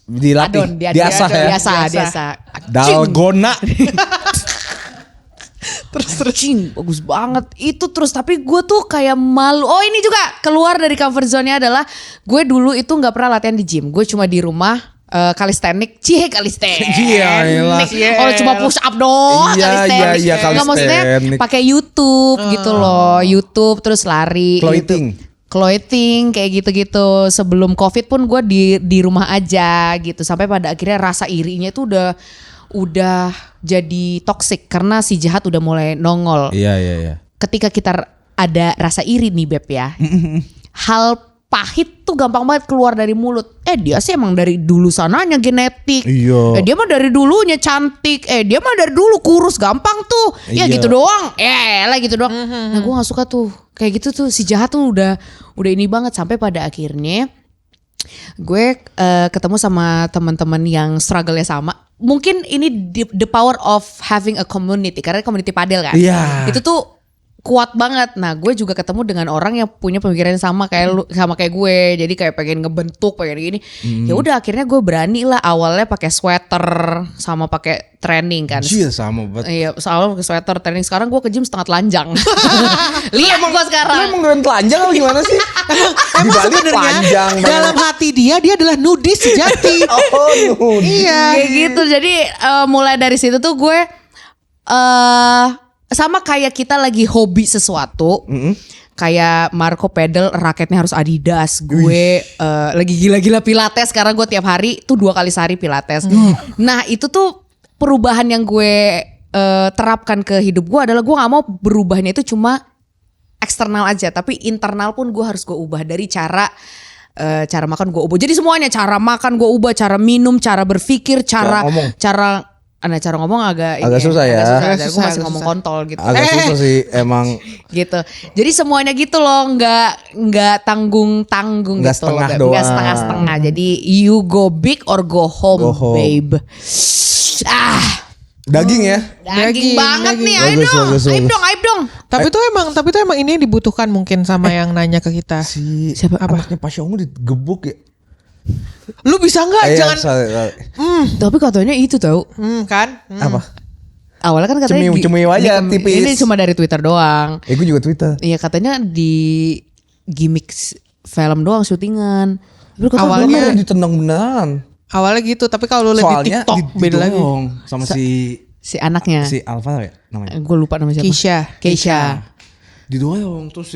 Dilatih, adon, diasah ya. Diasah. Dalgona. Terus bagus banget itu terus, tapi gue tuh kayak malu. Oh ini juga keluar dari comfort zone-nya adalah gue dulu itu nggak pernah latihan di gym. Gue cuma di rumah calisthenics. Iyalah. Kalau cuma push up doang calisthenics. Iya, Nggak, maksudnya calisthenics. pakai YouTube gitu loh. YouTube terus lari. Clothing. Clothing kayak gitu-gitu. Sebelum COVID pun gue di rumah aja gitu. Sampai pada akhirnya rasa irinya itu udah jadi toxic karena si jahat udah mulai nongol. Iya. Ketika kita ada rasa iri nih Beb ya. Hal pahit tuh gampang banget keluar dari mulut. Dia sih emang dari dulu sananya genetik. Iya. Dia mah dari dulunya cantik. Dia mah dari dulu kurus, gampang tuh. Ya Iya. gitu doang. Lah gitu doang. Nah gue gak suka tuh. Kayak gitu tuh si jahat tuh udah ini banget. Sampai pada akhirnya gue ketemu sama teman-teman yang struggle-nya sama. Mungkin ini the power of having a community. Karena community padel kan. Iya. Itu tuh kuat banget. Nah gue juga ketemu dengan orang yang punya pemikiran yang sama kayak gue. Jadi kayak pengen ngebentuk, pengen gini. Ya udah akhirnya gue berani lah. Awalnya pakai sweater sama pakai training kan. Iya sama banget. Iya, soalnya pakai sweater training. Sekarang gue ke gym setengah telanjang. Lihat gue sekarang. Lu emang keren telanjang apa gimana sih? Di Bali telanjang. Dalam hati dia adalah nudis sejati. Oh, Iya. Kayak gitu. Jadi mulai dari situ tuh gue sama kayak kita lagi hobi sesuatu. Kayak Marco pedal raketnya harus Adidas. Gue lagi gila-gila pilates. Sekarang gue tiap hari tuh 2 kali sehari pilates. Nah itu tuh perubahan yang gue terapkan ke hidup gue adalah gue gak mau berubahnya itu cuma eksternal aja. Tapi internal pun gue harus gue ubah. Dari cara makan gue ubah. Jadi semuanya, cara makan gue ubah, cara minum, cara berpikir, cara ngomong agak susah ya. Agak susah. Gue masih ngomong kontol gitu. Agak susah sih emang. Gitu. Jadi semuanya gitu loh, nggak tanggung Nggak gitu. setengah Nggak doang. setengah-setengah. Jadi you go big or go home, Go home. babe. Daging ya. Daging banget nih. Ayo Bagus, dong. bagus, Ayo bagus. dong. Tapi tuh emang ini yang dibutuhkan mungkin sama yang nanya ke kita. Siapa anaknya Pasha Ungu digebuk ya? Lu bisa nggak? Jangan. Sorry. Tapi katanya itu tau. Kan? Apa? Awalnya kan katanya Cemil aja tipis. Ini cuma dari Twitter doang. Gue juga Twitter. Iya katanya di gimmick film doang syutingan. Tapi katanya Awalnya bener. Ditendang beneran. Awalnya gitu, tapi kalau lu lihat di Soalnya TikTok beda lagi. didorong sama si anaknya. si Alfa ya namanya. Gue lupa nama siapa. Keisha. Didorong terus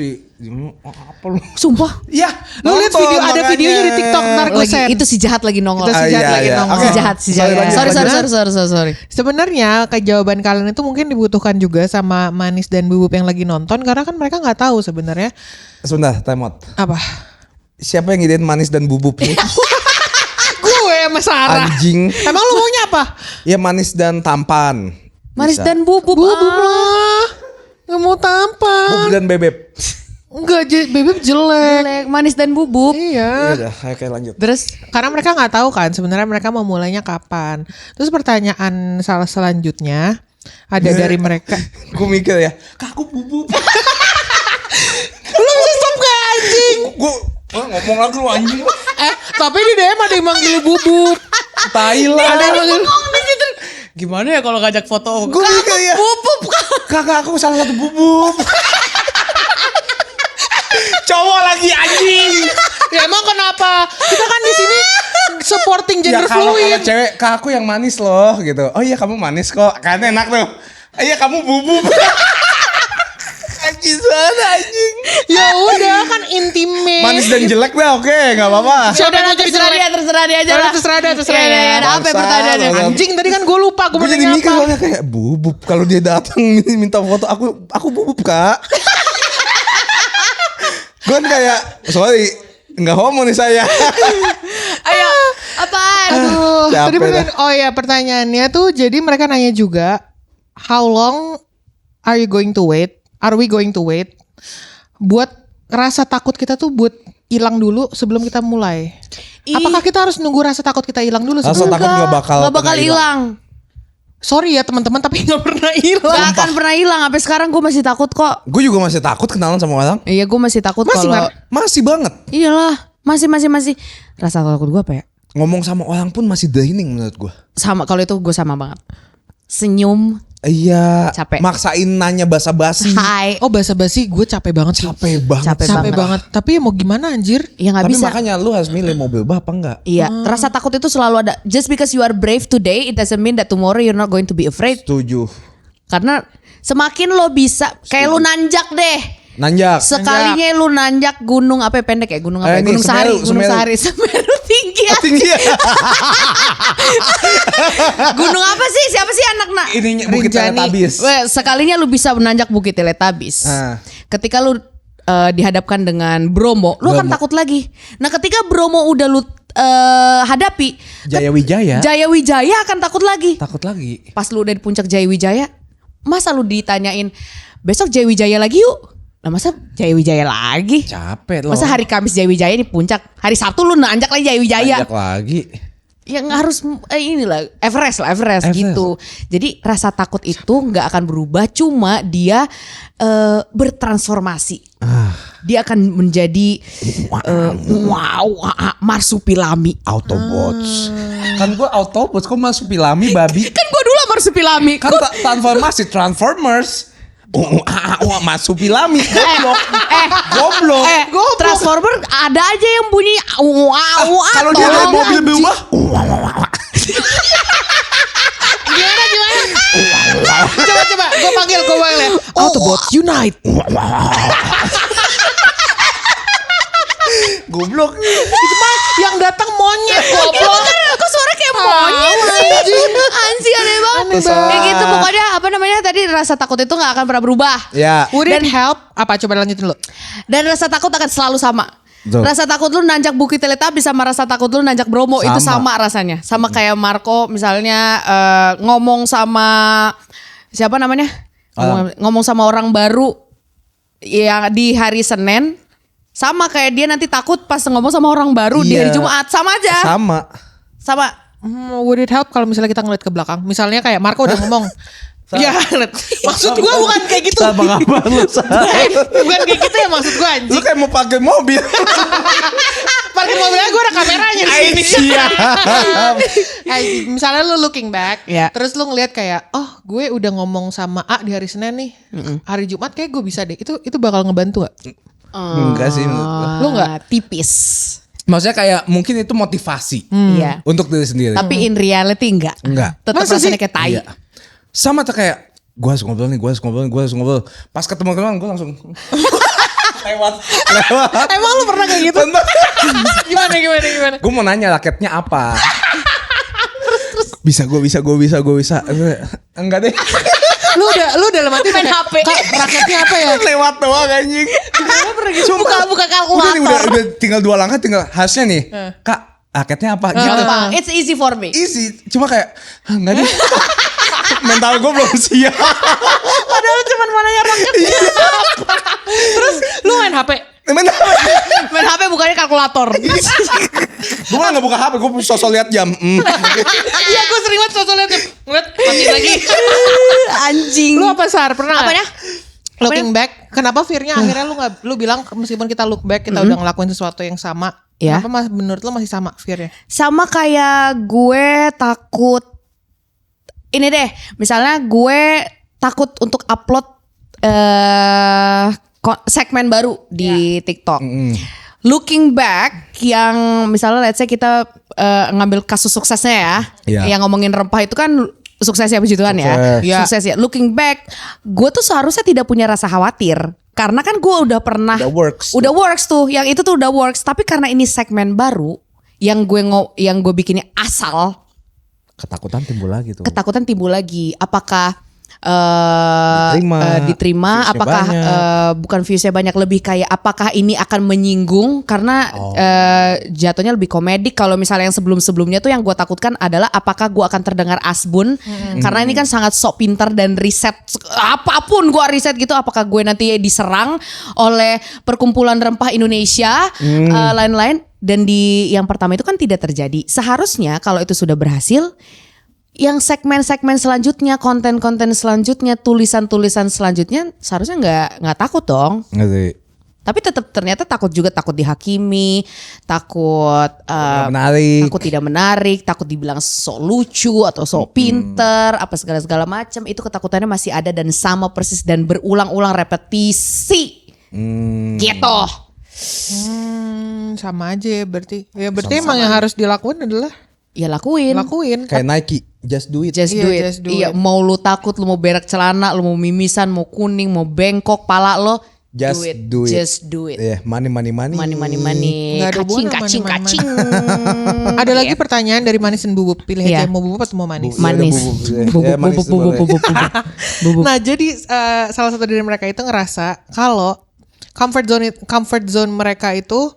apa lu? Sumpah. Iya, Lu lihat ada videonya di TikTok, ntar gue Lagi, share. itu si jahat lagi nongol. Itu si jahat lagi nongol. Si jahat. Sorry. Sebenarnya kayak jawaban kalian itu mungkin dibutuhkan juga sama Manis dan Bubub yang lagi nonton, karena kan mereka nggak tahu sebenarnya Sebentar, time out. apa. Siapa yang ngidein Manis dan Bubub nih? Gue sama Sarah. Anjing. Emang lu maunya apa? Ya Manis dan Tampan. Manis Bisa. dan bubub. Bubub lah. Nggak mau tampan. Bubub dan Bebek. Enggak, Bebek jelek. Jelek. Manis dan bubub. Iya. Iya udah, oke lanjut. Terus Karena mereka nggak tahu kan sebenarnya mereka mau mulainya kapan. Terus pertanyaan salah selanjutnya, ada dari mereka. Gue mikir ya, Kak aku bubuk. Lu bisa stop gak anjing? Gue ngomong lagi lu anjing. Tapi di DM ada yang manggil lu bubuk. Thailand. Ada yang manggil Gimana ya kalau ngajak foto? Gue mikir ya. Bubuk. Kakak aku salah satu bubuk. Cowok lagi anjing. Ya emang kenapa? Kita kan di sini supporting Ya gender kalau fluid. cewek, Kak aku yang manis loh gitu. Oh iya kamu manis kok. Kan enak tuh. Iya kamu bubuk. Anjing sana anjing. Ya udah kan intimate. Manis dan jelek dah oke nggak apa-apa. Siapa yang mau jadi terserah jelek? dia aja lah. Terserah dia. Ya, ada apa ya pertanyaannya? Bangsa. Anjing tadi kan gue lupa gue Gue mau jadi nanya mikir apa. soalnya kayak bubuk. Kalau dia datang minta foto aku bubuk Kak. Gue kan kayak sorry nggak homo nih saya. Ayo, apaan? Aduh, Capek tadi dah. pertanyaannya tuh jadi mereka nanya juga how long are we going to wait buat rasa takut kita tuh buat hilang dulu sebelum kita mulai. Apakah kita harus nunggu rasa takut kita hilang dulu Rasa sebelum? takut nggak bakal hilang. Sorry ya teman-teman tapi nggak pernah hilang. Gak akan pernah hilang. Sampai sekarang gue masih takut kok. Gue juga masih takut kenalan sama orang. Iya, gue masih takut Masih, kalau. Mar? Masih banget. Iyalah, masih. Rasa takut gue apa ya? Ngomong sama orang pun masih draining menurut gue. Sama, kalau itu gue sama banget. Senyum, Iya. Capek. Maksain nanya basa-basi. hai. Oh basa-basi gue capek banget sih. Capek banget. Capek Capek banget. Tapi ya mau gimana anjir? Ya gak Tapi bisa. makanya lu harus milih mobil apa enggak. Iya, rasa takut itu selalu ada. Just because you are brave today, it doesn't mean that tomorrow you're not going to be afraid. Setuju. Karena semakin lo bisa, kayak lu nanjak deh. Nanjak. Sekalinya lu nanjak gunung apa ya, pendek ya, gunung apa ya? Ini Gunung Sahari, Semeru. Semeru tinggi ya. Tinggi ya. Gunung apa sih? Siapa sih anak nak? Ininya Bukit Rinjani. Teletabis. Sekalinya lu bisa menanjak Bukit Teletabis. Ah. Ketika lu dihadapkan dengan Bromo, lu akan Bromo. takut lagi. Nah, ketika Bromo udah lu hadapi, Jaya Wijaya. Jaya Wijaya akan takut lagi. Takut lagi. Pas lu udah di puncak Jaya Wijaya, masa lu ditanyain besok Jaya Wijaya lagi yuk? Nah, masa Jaya Wijaya lagi? Capek loh. Masa hari Kamis Jaya Wijaya di puncak, hari Sabtu lu nanjak lagi Jaya Wijaya? Nanjak lagi. Ya nggak harus inilah Everest gitu. Jadi rasa takut itu nggak akan berubah, cuma dia bertransformasi. Dia akan menjadi marsupilami. Autobots. Kan gue Autobots, kok marsupilami babi. Kan gua dulu marsupilami. Kan transformasi Transformers. Marsupilami. Goblok. Transformer ada aja yang bunyi Kalau dia naik mobil berubah. Gimana? Coba gue panggil ya. Autobots Unite. Goblok. Itu mah yang datang monyet goblok. Kok suara kayak monyet sih? Anjing aneh banget. Ya gitu pokoknya apa namanya tadi rasa takut itu gak akan pernah berubah. Ya. Would it help? Apa coba lanjutin dulu. Dan rasa takut akan selalu sama. Betul. Rasa takut lu nanjak Bukit Teletabis sama rasa takut lu nanjak Bromo itu sama rasanya. Sama kayak Marco misalnya ngomong sama siapa namanya? Ngomong sama orang baru yang di hari Senin. Sama kayak dia nanti takut pas ngomong sama orang baru di hari Jumat. Sama aja. Sama. Would it help kalau misalnya kita ngeliat ke belakang? Misalnya kayak Marco udah ngomong. Ya, maksud gue bukan kayak gitu. Bang apa lu? Bukan kayak gitu ya maksud gue anjing. Lu kayak mau pakai mobil. Parkir mobilnya gue ada kameranya di sini. Misalnya lu looking back, terus lu ngeliat kayak, oh gue udah ngomong sama A di hari Senin nih, hari Jumat kayak gue bisa deh. Itu bakal ngebantu gak? Enggak sih menurut gua. Lu nggak? Tipis. Maksudnya kayak mungkin itu motivasi Iya. untuk diri sendiri. Tapi in reality enggak. Enggak. Tetap Masa sih? rasanya kayak tai. Iya. Sama tuh kayak gue harus ngobrol nih, gue harus ngobrol. Pas ketemu gue langsung lewat. Emang lu pernah kayak gitu? Gimana? Gue mau nanya raketnya apa? Bisa. Enggak deh. Lu udah dalam hati Main kayak, HP. Kak, raketnya apa ya? Lewat doang anjing. Buka kalkulator. Udah tinggal 2 langkah tinggal hasilnya nih. Kak, raketnya apa? Gitu. Gampang. It's easy for me. Easy. Cuma kayak enggak deh. Mental gue belum siap. Padahal cuma mau nanya raketnya apa. Terus lu main HP? Main HP bukannya kalkulator. Gue gak buka HP, gue sosok lihat jam. Iya gue sering banget sosok liat Mati lagi. Anjing. Lu apa Sar? Pernah Apanya? nggak? Looking back, kenapa fear-nya akhirnya lu bilang meskipun kita look back kita udah ngelakuin sesuatu yang sama, Ya. kenapa menurut lu masih sama fear-nya? Sama kayak gue takut. Ini deh, misalnya gue takut untuk upload segmen baru di TikTok. Looking back, yang misalnya let's say kita ngambil kasus suksesnya ya, Iya. yang ngomongin rempah itu kan sukses ya puji Tuhan ya. Sukses. Ya. Sukses ya. Looking back, gue tuh seharusnya tidak punya rasa khawatir. Karena kan gue udah pernah Udah works tuh. Yang itu tuh udah works. Tapi karena ini segmen baru yang gue bikinnya asal, Ketakutan timbul lagi tuh. ketakutan timbul lagi. Apakah Diterima, diterima, viewsnya apakah banyak. bukan viewsnya banyak, lebih kayak apakah ini akan menyinggung karena jatuhnya lebih komedik. Kalau misalnya yang sebelum-sebelumnya tuh yang gue takutkan adalah apakah gue akan terdengar asbun karena ini kan sangat sok pintar dan riset apapun gue riset gitu, apakah gue nanti diserang oleh perkumpulan rempah Indonesia lain-lain. Dan di yang pertama itu kan tidak terjadi. Seharusnya kalau itu sudah berhasil, yang segmen-segmen selanjutnya, konten-konten selanjutnya, tulisan-tulisan selanjutnya seharusnya nggak takut dong. Ngerti. Tapi tetap ternyata takut juga, takut dihakimi, takut Menarik. takut tidak menarik, takut dibilang sok lucu atau sok pinter, apa segala-segala macam. Itu ketakutannya masih ada dan sama persis dan berulang-ulang repetisi. Gitu. Sama aja ya berarti. Ya berarti emang yang harus dilakuin adalah Ya lakuin. Kan Kayak Nike, just do it. Just Iya, do it. just do Iya, it. mau lu takut, lu mau berak celana, lu mau mimisan, mau kuning, mau bengkok pala lo, Just do it. Just do it. Yeah, money. Money. Nggak ada hubungan sama Kacing. Ada lagi pertanyaan dari Manis dan Bubuk. Pilih Iya. aja mau bubuk atau mau manis. Manis. Bubuk. Bubuk. Nah jadi salah satu dari mereka itu ngerasa kalau comfort zone mereka itu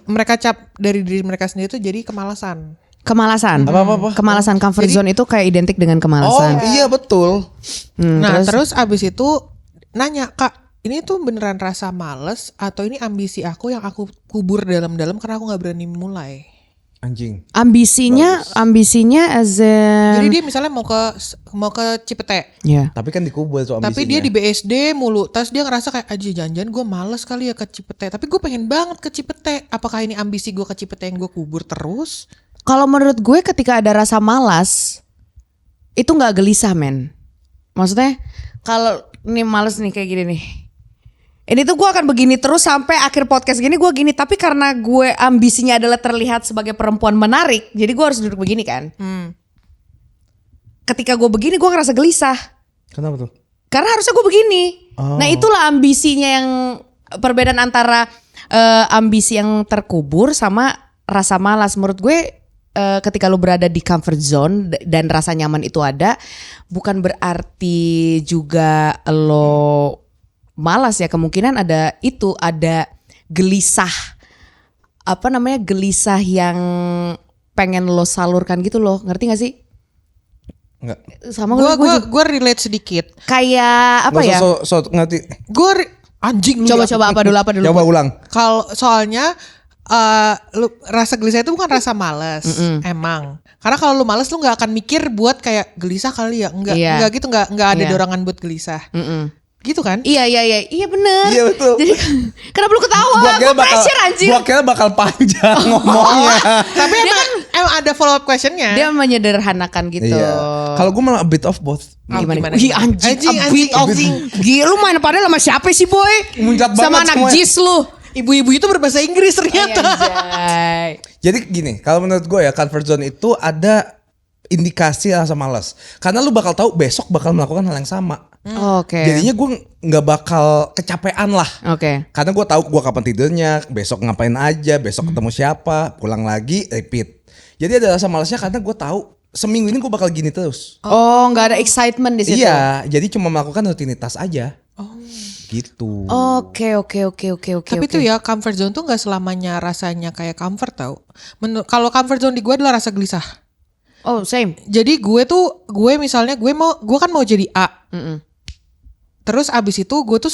mereka cap dari diri mereka sendiri itu jadi kemalasan. Kemalasan. Apa? Kemalasan comfort zone itu kayak identik dengan Oh kemalasan. iya betul. Nah terus abis itu nanya, Kak, ini tuh beneran rasa males atau ini ambisi aku yang aku kubur dalam-dalam karena aku nggak berani mulai. Anjing. Ambisinya as in, Jadi dia misalnya mau ke Cipete, ya. Tapi kan dikubur tuh ambisinya. tapi dia di BSD mulu. Terus dia ngerasa kayak aja jangan-jangan gue males kali ya ke Cipete. Tapi gue pengen banget ke Cipete. Apakah ini ambisi gue ke Cipete yang gue kubur terus? Kalau menurut gue ketika ada rasa malas itu nggak gelisah, men. Maksudnya kalau ini males nih kayak gini nih. Ini tuh gue akan begini terus sampai akhir podcast gini gue gini. Tapi karena gue ambisinya adalah terlihat sebagai perempuan menarik, jadi gue harus duduk begini kan. Ketika gue begini gue ngerasa gelisah. Kenapa tuh? Karena harusnya gue begini. Nah itulah ambisinya, yang perbedaan antara ambisi yang terkubur sama rasa malas. Menurut gue ketika lu berada di comfort zone dan rasa nyaman itu ada, bukan berarti juga lo malas ya. Kemungkinan ada gelisah, gelisah yang pengen lo salurkan gitu loh. Ngerti gak sih? Enggak. Sama gue Gue relate sedikit. kayak apa ya? So ngerti. Anjing lu. Coba apa dulu? Coba ulang. Kalau soalnya lu rasa gelisah itu bukan rasa males, emang. Karena kalau lu males lu nggak akan mikir buat kayak gelisah kali ya, enggak, Iya. enggak gitu, enggak ada Iya. dorongan buat gelisah, gitu kan? Iya bener. Iya, betul. Jadi kenapa lu ketawa? Gue pressure anjir. Gua kira bakal panjang ngomongnya. Tapi emang ada follow up questionnya. Dia menyederhanakan gitu. Iya. Kalau gue malah a bit of both. Gimana? Gimana? Wih anjing, a bit of. Gila, lu main padahal sama siapa sih boy? Muncrat Sama banget anak semuanya. jis lu. Ibu-ibu itu berbahasa Inggris ternyata. Anjay. Jadi gini, kalau menurut gue ya comfort zone itu ada indikasi rasa malas. Karena lu bakal tahu besok bakal melakukan hal yang sama. Oke. Jadinya gue nggak bakal kecapean lah. Oke. Karena gue tahu gue kapan tidurnya, besok ngapain aja, besok ketemu siapa, pulang lagi, repeat. Jadi ada rasa malasnya karena gue tahu seminggu ini gue bakal gini terus. Oh, nggak ada excitement di situ. Iya, jadi cuma melakukan rutinitas aja. Gitu. Oke. Tapi tuh ya comfort zone tuh nggak selamanya rasanya kayak comfort tau. Kalau comfort zone di gue adalah rasa gelisah. Oh, same. Jadi gue misalnya gue kan mau jadi A. Terus abis itu gue tuh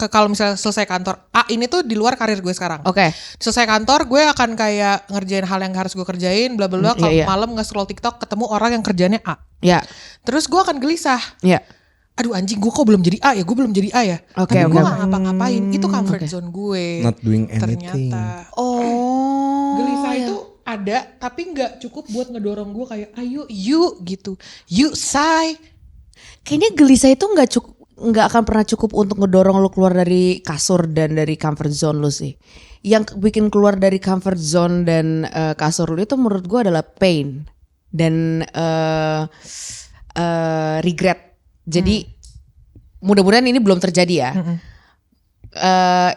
kalau misalnya selesai kantor A, ini tuh di luar karir gue sekarang. Oke. Selesai kantor gue akan kayak ngerjain hal yang harus gue kerjain, bla bla bla. Kalau iya. malam nge-scroll TikTok ketemu orang yang kerjanya A. Ya. Terus gue akan gelisah. Ya. Aduh anjing, gue kok belum jadi A ya? Gue belum jadi A ya? Oke, Tapi gue oke. gak ngapa-ngapain. Itu comfort zone gue. Not doing anything. Ternyata. Oh. Gelisah itu ada, tapi gak cukup buat ngedorong gue kayak, ayo you gitu. You say. Kayaknya gelisah itu nggak akan pernah cukup untuk ngedorong lu keluar dari kasur dan dari comfort zone lu sih. Yang bikin keluar dari comfort zone dan kasur lu itu menurut gue adalah pain dan regret. Jadi mudah-mudahan ini belum terjadi ya.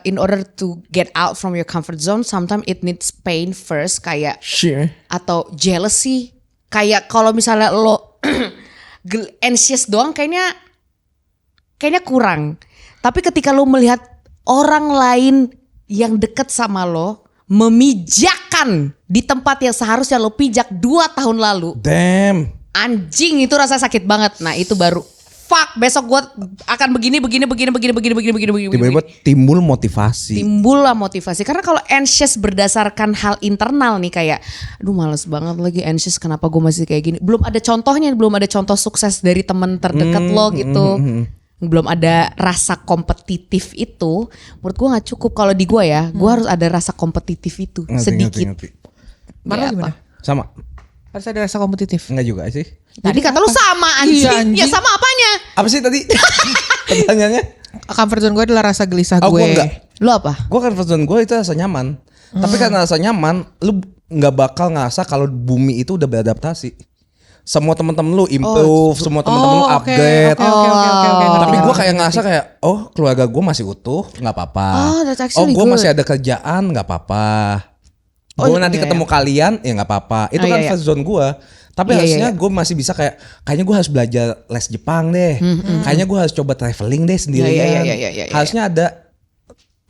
In order to get out from your comfort zone, sometimes it needs pain first, kayak Sure. atau jealousy. Kayak kalau misalnya lo anxious doang kayaknya kurang. Tapi ketika lo melihat orang lain yang deket sama lo memijakan di tempat yang seharusnya lo pijak 2 tahun lalu, Damn. anjing, itu rasa sakit banget. Nah itu baru fuck, besok gue akan begini. Tiba-tiba timbul motivasi. Timbullah motivasi. Karena kalau anxious berdasarkan hal internal nih, kayak aduh males banget lagi anxious, kenapa gue masih kayak gini. Belum ada contohnya, belum ada contoh sukses dari teman terdekat lo gitu. Belum ada rasa kompetitif itu. Menurut gue gak cukup. Kalau di gue ya, gue harus ada rasa kompetitif itu sedikit. Mana Ya, gimana? Sama. Harus ada rasa kompetitif. Enggak juga sih. Tadi kata lu sama anjing. Iya, anjing. Ya sama apanya? Apa sih tadi? Pertanyaannya? Comfort zone gue adalah rasa gelisah Oh, gue. gue enggak. Lu apa? Gue comfort zone gue itu rasa nyaman. Tapi karena rasa nyaman, lu nggak bakal ngerasa kalau bumi itu udah beradaptasi. Semua teman-teman lu improve, semua teman-teman lu upgrade. Oke. Tapi gue kayak ngerasa kayak, oh keluarga gue masih utuh, nggak apa-apa. Oh, that's actually gue good. masih ada kerjaan, nggak apa-apa. Oh, Gue nanti iya, ketemu kalian, ya nggak apa-apa. Itu Oh, kan iya, iya. comfort zone gue. Tapi Iya, harusnya iya. gue masih bisa kayaknya gue harus belajar les Jepang deh. Kayaknya gue harus coba traveling deh sendirian. Iya. Harusnya ada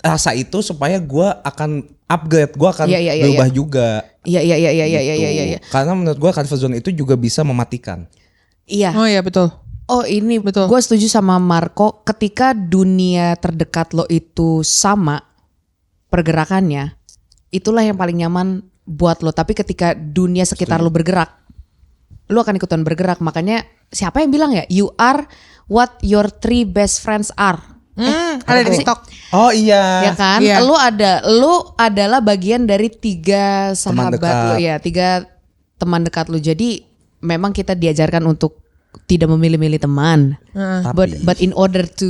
rasa itu supaya gue akan upgrade, gue akan Iya. berubah juga. Iya. Gitu. Karena menurut gue comfort zone itu juga bisa mematikan. Iya. Oh iya betul. Oh ini Betul. gue setuju sama Marco, ketika dunia terdekat lo itu sama pergerakannya, itulah yang paling nyaman buat lo. Tapi ketika dunia sekitar lo bergerak, lo akan ikutan bergerak. Makanya siapa yang bilang ya, you are what your 3 best friends are. Ada di TikTok. Oh iya. Ya kan? Iya. Lo adalah bagian dari 3 sahabat dekat. lo ya, 3 teman dekat lo. Jadi memang kita diajarkan untuk tidak memilih-milih teman. But in order to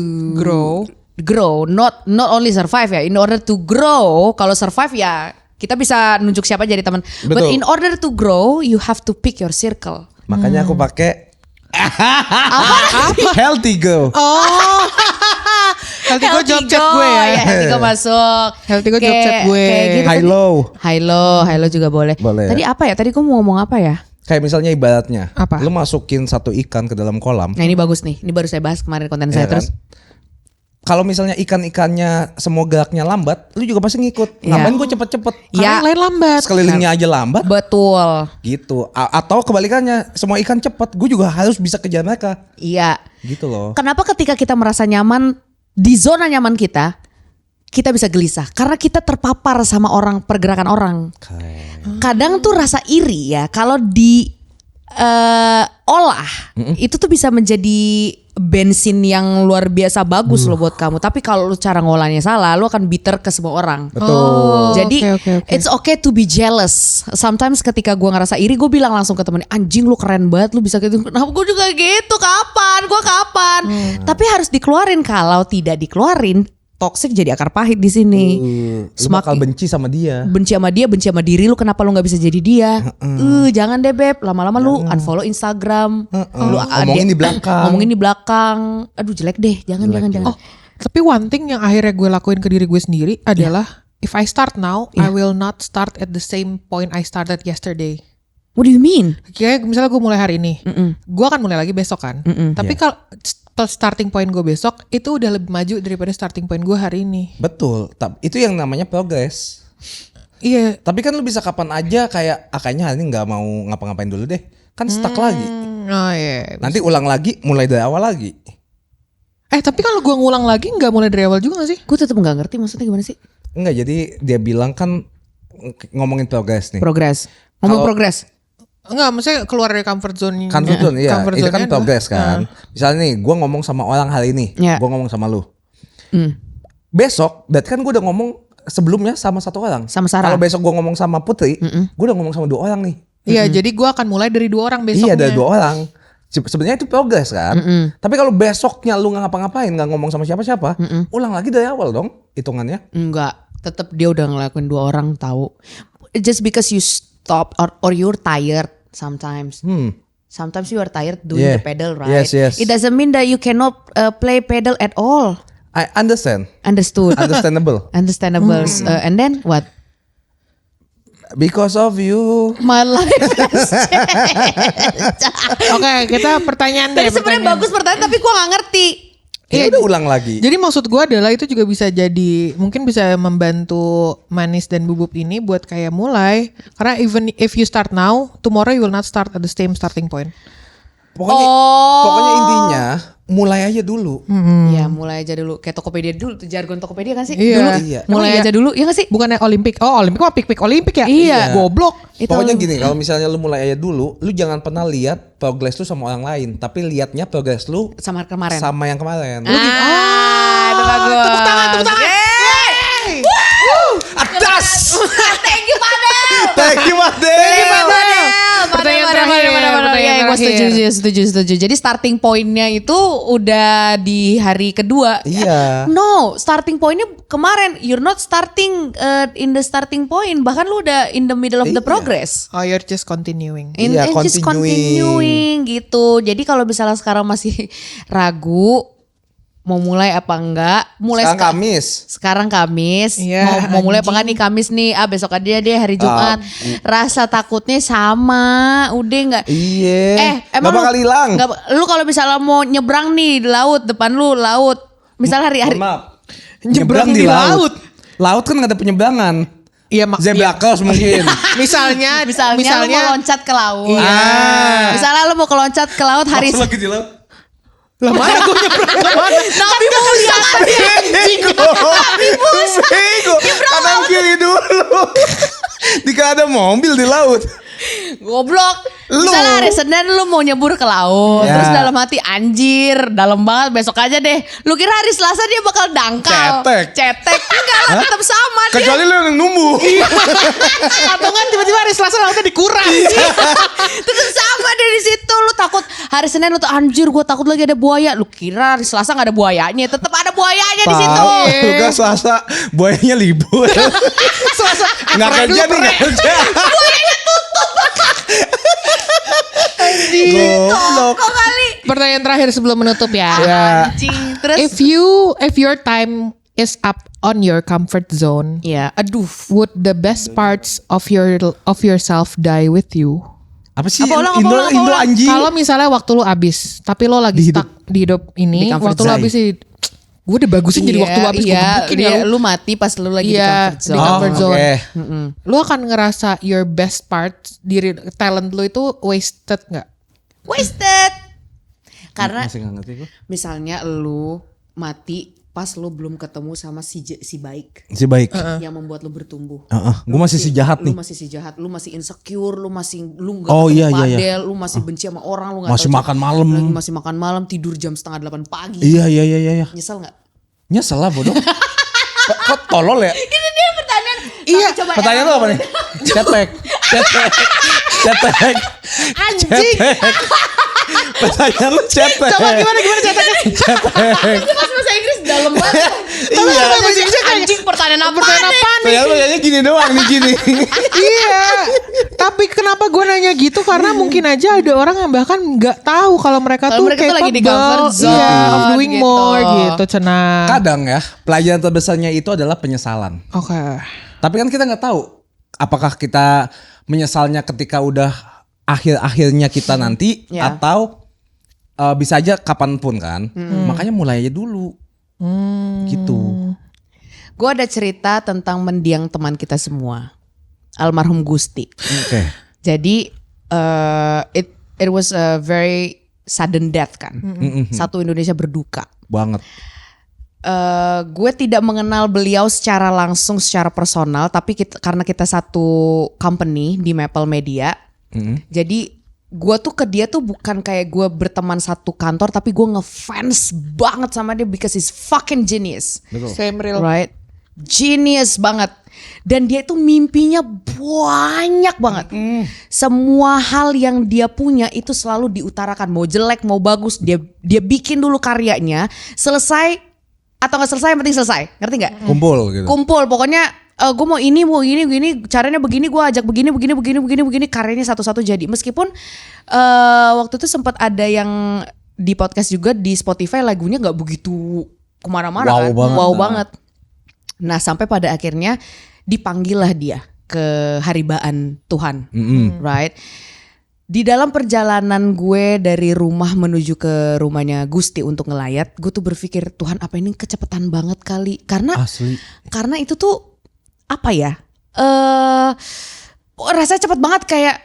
grow, not only survive ya. In order to grow, kalau survive ya kita bisa nunjuk siapa jadi teman. But Betul. in order to grow, you have to pick your circle. Makanya aku pakai healthy girl. Oh. Healthy Go job chat gue ya. Healthy Go masuk. Healthy Go job chat gue. Kayak gitu. High low. High low juga boleh. Boleh. Tadi apa ya? Tadi gue mau ngomong apa ya? Kayak misalnya ibaratnya, Apa? lu masukin 1 ikan ke dalam kolam. Nah ini bagus nih. Ini baru saya bahas kemarin konten ya saya. Terus kan? Kalau misalnya ikan-ikannya semua geraknya lambat, lu juga pasti ngikut. Iya. Ngapain gue cepet-cepet? Karena yang lain lambat. Sekelilingnya aja lambat. betul. Gitu. Atau kebalikannya, semua ikan cepet, gue juga harus bisa kejar mereka. Iya. Gitu loh. Kenapa ketika kita merasa nyaman di zona nyaman kita bisa gelisah karena kita terpapar sama pergerakan orang. Kadang tuh rasa iri ya kalau olah itu tuh bisa menjadi bensin yang luar biasa bagus loh buat kamu. Tapi kalau lu cara ngolahnya salah, lu akan bitter ke semua orang. Betul. Jadi oke. it's okay to be jealous. Sometimes ketika gue ngerasa iri, gue bilang langsung ke temennya, anjing lu keren banget, lu bisa gitu. Kenapa gue juga gitu? Kapan? Tapi harus dikeluarin. Kalau tidak dikeluarin, toxic jadi akar pahit di sini. Lu bakal benci sama dia. Benci sama diri lu, kenapa lu nggak bisa jadi dia? Jangan deh beb, lama-lama lu unfollow Instagram. Lu Ngomongin di belakang. Ngomongin di belakang. Aduh jelek deh, jangan. Oh, tapi one thing yang akhirnya gue lakuin ke diri gue sendiri adalah if I start now, I will not start at the same point I started yesterday. What do you mean? Kayak misalnya gue mulai hari ini, gue akan mulai lagi besok kan. Tapi kalau starting point gue besok itu udah lebih maju daripada starting point gue hari ini. Betul. Itu yang namanya progress. Iya. Tapi kan lu bisa kapan aja kayak kayaknya hari ini nggak mau ngapa-ngapain dulu deh. Kan stuck lagi. Oh iya. Nanti ulang lagi, mulai dari awal lagi. Tapi kalau gue ngulang lagi nggak mulai dari awal juga gak sih? Gue tetap nggak ngerti maksudnya gimana sih? Enggak, jadi dia bilang kan ngomongin progres nih. Progres. Ngomong Kalau- progres. Enggak, maksudnya keluar dari comfort zone. Comfort zone, iya. Comfort Itu kan zone-nya progres adalah- kan. Misalnya nih, gue ngomong sama orang hari ini, Iya. gue ngomong sama lu. Hmm. Besok, berarti kan gue udah ngomong sebelumnya sama satu orang. Sama Sarah. Kalau besok gue ngomong sama Putri, gue udah ngomong sama 2 orang nih. Iya, jadi gue akan mulai dari 2 orang besoknya. Iya, ada 2 orang. Sebenarnya itu progres kan. Tapi kalau besoknya lu nggak ngapa-ngapain, nggak ngomong sama siapa-siapa, ulang lagi dari awal dong hitungannya. Enggak, tetap dia udah ngelakuin 2 orang tahu. Just because you stop or you're tired sometimes. Sometimes you are tired doing Yeah. the pedal, right? Yes. It doesn't mean that you cannot play pedal at all. I understand. Understood. Understandable. Understandable. And then what? Because of you. My life has Oke, kita pertanyaan deh. Tadi sebenarnya pertanyaan. bagus pertanyaan tapi gue gak ngerti. Ya udah ulang lagi. Jadi maksud gue adalah itu juga bisa jadi mungkin bisa membantu Manis dan Bubub ini buat kayak mulai, karena even if you start now, tomorrow you will not start at the same starting point. Pokoknya intinya mulai aja dulu. Ya mulai aja dulu. Kayak Tokopedia dulu tuh, jargon Tokopedia kan sih? Iya. Dulu Iya. mulai Emang aja iya? dulu, ya gak sih? Bukannya Olimpik? Oh, Olimpik mah pik Olimpik ya? Iya. Goblok. Itu Pokoknya gini, kalau misalnya lu mulai aja dulu, lu jangan pernah lihat progres lu sama orang lain, tapi lihatnya progres lu sama kemarin. sama yang kemarin. Itu bagus. Tepuk tangan. Yeay. Atas. Thank you Padel. Thank you, Madel. Pertanyaan terakhir, pertanyaan Gue terakhir. setuju. Jadi starting pointnya itu udah di hari kedua. Iya. No, starting pointnya kemarin. You're not starting in the starting point. Bahkan lu udah in the middle of the Iya. progress. Oh, you're just continuing. Iya, Just continuing gitu. Jadi kalau misalnya sekarang masih ragu mau mulai apa enggak, mulai Sekarang Kamis. sekarang Kamis, Iya, mau mulai apa enggak nih Kamis nih, besok aja deh hari Jumat. Rasa takutnya sama, udah enggak? Iya. Emang Gak bakal hilang. lu kalau misalnya mau nyebrang nih di laut, depan lu laut. Misalnya hari-hari Maaf. Nyebrang di laut. Laut kan gak ada penyeberangan. Iya, Zebra cross mungkin. misalnya misalnya lu mau loncat ke laut. Ah. Misalnya lu mau ke loncat ke laut hari Pas lagi di laut. lah mana gue nyebrang mana? Nabi Musa Bego. Kanan kiri dulu. Dikira ada mobil di laut. Goblok. Lu. Misalnya hari Senin lu mau nyebur ke laut, Ya. terus dalam hati anjir, dalam banget besok aja deh. Lu kira hari Selasa dia bakal dangkal. Cetek. Enggak lah, tetap sama dia. Kecuali lu yang numbuh. Atau kan tiba-tiba hari Selasa lautnya dikuras. Tetap sama deh di situ. Lu takut hari Senin lu tuh anjir, gue takut lagi ada buaya. Lu kira hari Selasa nggak ada buayanya, tetap ada buayanya di situ. Juga Selasa buayanya libur. Selasa Nggak kerja nih, nggak kerja. Goblok. Kok kali? Pertanyaan terakhir sebelum menutup ya. Ya. Anjing. Terus If your time is up on your comfort zone, ya, aduh. would the best parts of yourself die with you? Apa sih? Apa ulang, Indo, apa Indo ulang? anjing. Kalau misalnya waktu lu abis, tapi lo lagi Di stuck di hidup ini, Di comfort waktu lu zone. abis sih, gue udah bagusin jadi waktu lu abis gue gebukin ya. lu mati pas lu lagi di Iya, comfort di zone. comfort zone. Oke. Lu akan ngerasa your best part, talent lu itu wasted nggak? Wasted. Karena Masih nggak ngerti gue. misalnya lu mati pas lu belum ketemu sama si baik Si baik. yang membuat lu bertumbuh. Gue masih si jahat Lu nih. masih si jahat, lu masih insecure, lu nggak Oh, ketemu iya, iya, padel, iya. lu masih benci sama orang, lu nggak Masih tahu makan malam. lagi masih makan malam, tidur jam 7:30 pagi. Iya. Nyesel nggak? Nyesel lah bodoh. Kok tolol ya? Itu dia pertanyaan. Iya, Tapi coba Pertanyaan lu apa nih? Cetek. Anjing. Pertanyaan lu cetek. Coba gimana cetaknya? Itu pas bahasa Inggris dalam banget. Iya. Anjing pertanyaan apa? Pertanyaan lu kayaknya gini doang nih gini. Iya. Tapi kenapa gue nanya gitu? Karena mungkin aja ada orang yang bahkan nggak tahu kalau mereka Kalau tuh mereka tuh lagi di capable, comfort zone, iya, of doing gitu. more gitu, cenah. Kadang ya pelajaran terbesarnya itu adalah penyesalan. Oke. Tapi kan kita nggak tahu apakah kita menyesalnya ketika udah akhir-akhirnya kita nanti Ya. atau bisa aja kapanpun kan. Makanya mulai aja dulu. Gitu. Gue ada cerita tentang mendiang teman kita semua, almarhum Gusti. Oke. Jadi it was a very sudden death kan. Satu Indonesia berduka. Banget. Gue tidak mengenal beliau secara langsung, secara personal, tapi karena kita satu company di Maple Media, jadi gue tuh ke dia tuh bukan kayak gue berteman satu kantor, tapi gue ngefans banget sama dia because he's fucking genius. Same real. Right? Genius banget. Dan dia itu mimpinya banyak banget. Semua hal yang dia punya itu selalu diutarakan, mau jelek mau bagus, dia bikin dulu karyanya, selesai atau nggak selesai, yang penting selesai, ngerti nggak? Kumpul gitu. Kumpul, pokoknya gue mau ini, caranya begini, gue ajak begini, karyanya satu-satu jadi. Meskipun waktu itu sempat ada yang di podcast juga di Spotify lagunya nggak begitu kemana-mana, wow banget. Nah sampai pada akhirnya dipanggillah dia ke haribaan Tuhan, right? Di dalam perjalanan gue dari rumah menuju ke rumahnya Gusti untuk ngelayat, gue tuh berpikir, Tuhan apa ini kecepatan banget kali. Karena Asli. Karena itu tuh apa ya? Rasanya cepet banget, kayak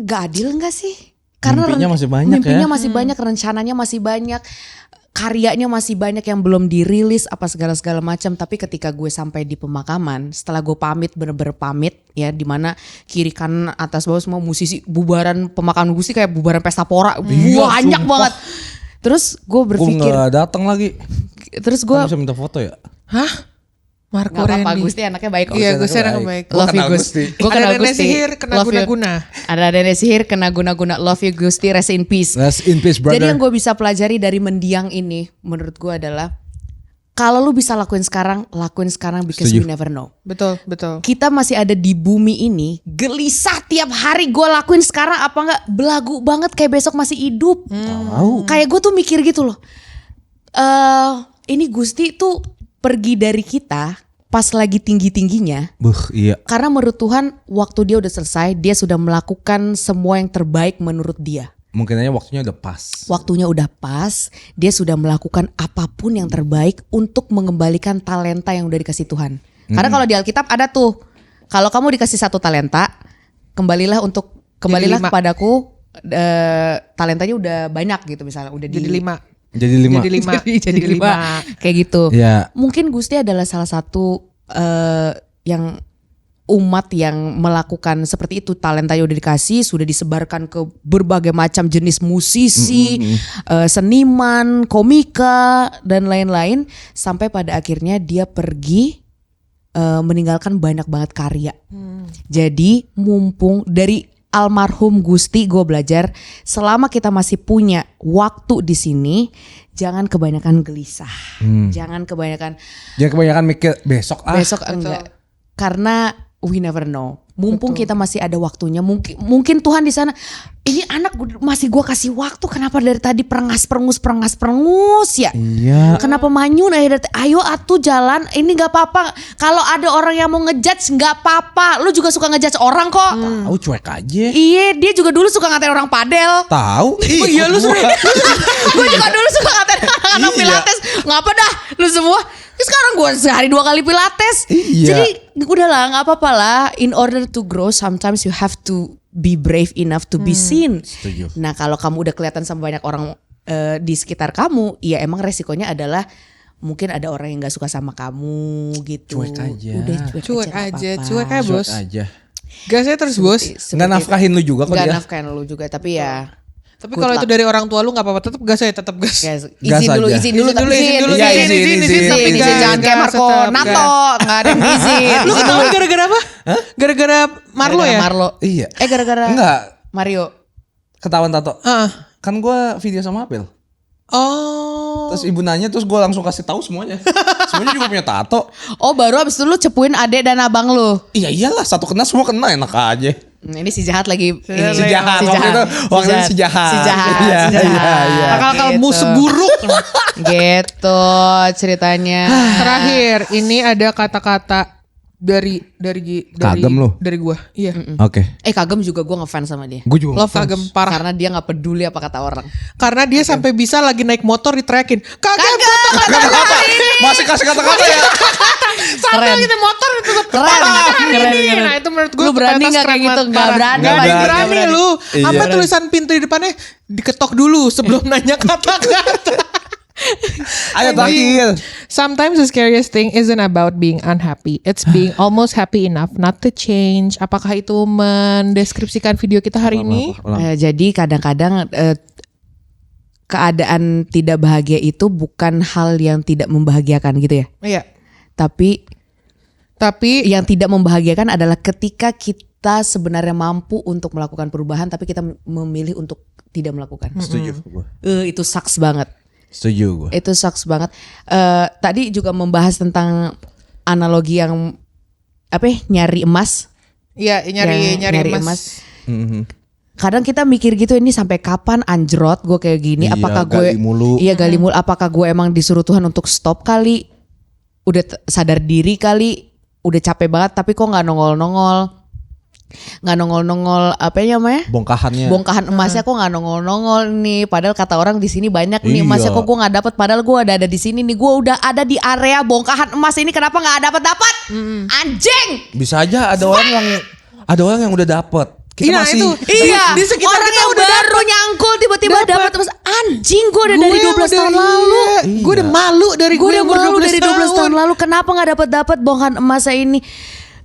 gak adil gak sih? Karena Mimpinya masih banyak mimpinya ya. masih banyak, rencananya masih banyak, karyanya masih banyak yang belum dirilis apa segala macam. Tapi ketika gue sampai di pemakaman, setelah gue pamit, bener-bener pamit ya, dimana kiri kanan atas bawah semua musisi, bubaran pemakaman Gusti kayak bubaran pesta pora, banyak sumpah. banget. Terus gue Gue berpikir, gak datang lagi. terus gue Kan bisa minta foto ya? Hah? Marco nggak apa-apa, Randy. Gusti anaknya baik kok. Iya, Gusti Gusti anaknya anak baik. baik. Gua Love you kenal Gusti. Gusti. Gue kenal Ada nenek Gusti. sihir, kena Love you. guna-guna. Ada nenek sihir kena guna-guna. Love you Gusti, rest in peace. Rest in peace brother. Jadi yang gue bisa pelajari dari mendiang ini, menurut gue adalah, kalau lu bisa lakuin sekarang because Setuju. we never know. Betul, betul. Kita masih ada di bumi ini, gelisah tiap hari gue lakuin sekarang apa enggak, belagu banget kayak besok masih hidup. Kayak gue tuh mikir gitu loh. Ini Gusti tuh pergi dari kita pas lagi tinggi-tingginya. Iya. Karena menurut Tuhan waktu dia udah selesai, dia sudah melakukan semua yang terbaik menurut dia. Mungkin aja waktunya udah pas. Waktunya udah pas, dia sudah melakukan apapun yang terbaik untuk mengembalikan talenta yang udah dikasih Tuhan. Karena kalau di Alkitab ada tuh, kalau kamu dikasih satu talenta, kembalilah Jadi 5. kepadaku, talentanya udah banyak gitu misalnya, udah Jadi 5. Jadi 5. Jadi 5. jadi 5 kayak gitu. Ya. Mungkin Gusti adalah salah satu yang umat yang melakukan seperti itu, talentanya udah dikasih, sudah disebarkan ke berbagai macam jenis musisi, seniman, komika dan lain-lain, sampai pada akhirnya dia pergi meninggalkan banyak banget karya. Jadi mumpung dari almarhum Gusti, gue belajar selama kita masih punya waktu di sini, jangan kebanyakan gelisah, jangan kebanyakan mikir besok besok enggak, karena we never know. Mumpung kita masih ada waktunya, mungkin Tuhan di sana, ini anak masih gue kasih waktu, kenapa dari tadi perengas perengus ya? Iya. Kenapa manyun ayo atuh jalan, ini nggak apa-apa. Kalau ada orang yang mau ngejudge nggak apa-apa, lu juga suka ngejudge orang kok. Tahu cuek aja. Iya, dia juga dulu suka ngatain orang padel. Tahu. Iya lu suka. Gue juga dulu suka ngatain anak-anak Iya. pilates. Ngapa dah lu semua? Sekarang gue sehari 2 kali pilates. Iya. Jadi udahlah, nggak apa-apa lah. In order to grow, sometimes you have to be brave enough to be seen. Setuju. Nah kalau kamu udah kelihatan sama banyak orang di sekitar kamu, ya emang resikonya adalah mungkin ada orang yang nggak suka sama kamu gitu. Cuek aja. Udah Cuek nggak aja, apa-apa. cuek aja bos. Cuek aja. Gasnya terus bos. Nggak nafkahin lu juga kok Gak dia. nafkahin lu juga, tapi ya. Tapi kalau itu dari orang tua lu nggak apa-apa, tetap gas ya, tetap gas. Guys, Gas izin dulu, aja. izin dulu, tapi izin dulu, Iya, izin, tapi izin, gas, jangan kayak gas, Marco tetap Nato, nggak ada yang izin. Lu ketahuan gara-gara apa? Gara-gara Marlo Gara-gara ya? Marlo. Iya. Gara-gara Enggak. Mario. Ketahuan tato. Heeh. Kan gue video sama Apel. Oh. Terus ibu nanya, terus gue langsung kasih tahu semuanya. Semuanya juga punya tato. Oh baru abis itu lu cepuin adek dan abang lu. Iya iyalah, satu kena semua kena, enak aja. Ini si jahat lagi. Ini, Si jahat, waktu itu si jahat. Si jahat. Iya, si jahat. iya, iya. Akal Gitu. musuh buruk. Gitu ceritanya. Terakhir, ini ada kata-kata dari Kagem lu? dari gua. Iya. Oke. Kagem juga gue ngefans sama dia. Gue juga. Love Kagem parah. Karena dia gak peduli apa kata orang. Karena dia sampai bisa lagi naik motor diteriakin. Kagem Kata-kata. Masih kasih kata-kata ya. sampai Keren. lagi naik motor itu tetap Keren. Keren. Nah itu menurut gua Lu berani kualitas nggak kayak keren gitu? banget, Nggak parah. berani. Nggak Nggak berani berani. lu. Iya. Apa tulisan pintu di depannya diketok dulu sebelum nanya kata-kata. Ayo terakhir. Sometimes the scariest thing isn't about being unhappy. It's being almost happy enough not to change. Apakah itu mendeskripsikan video kita hari ini? Jadi kadang-kadang keadaan tidak bahagia itu bukan hal yang tidak membahagiakan gitu ya. Iya. Tapi Tapi yang tidak membahagiakan adalah ketika kita sebenarnya mampu untuk melakukan perubahan tapi kita memilih untuk tidak melakukan. Setuju gue. Itu sucks banget. Setuju gue. Itu sucks banget. Tadi juga membahas tentang analogi yang apa ya, nyari emas. ya nyari emas. Kadang kita mikir gitu, ini sampai kapan anjrot gue kayak gini? Iya, Apakah gue gali mulu. Iya gali mulu. Apakah gue emang disuruh Tuhan untuk stop kali? Udah sadar diri kali? Udah capek banget tapi kok nggak nongol-nongol? Nggak nongol-nongol apa ya namanya? Bongkahannya. Bongkahan emasnya kok nggak nongol-nongol nih? Padahal kata orang di sini banyak nih Iya. emasnya, kok gue nggak dapat? Padahal gue ada di sini nih. Gue udah ada di area bongkahan emas ini, kenapa nggak dapat? Anjing! Bisa aja ada orang yang udah dapet. Kita Nah, masih itu. Iya, Di sekitar orang kita yang udah baru nyangkul tiba-tiba dapat emas. Anjing, gue udah dari 12 tahun lalu. Gue udah malu dari Gue udah umur malu dari 12 tahun lalu. Kenapa nggak dapat bongkahan emasnya ini?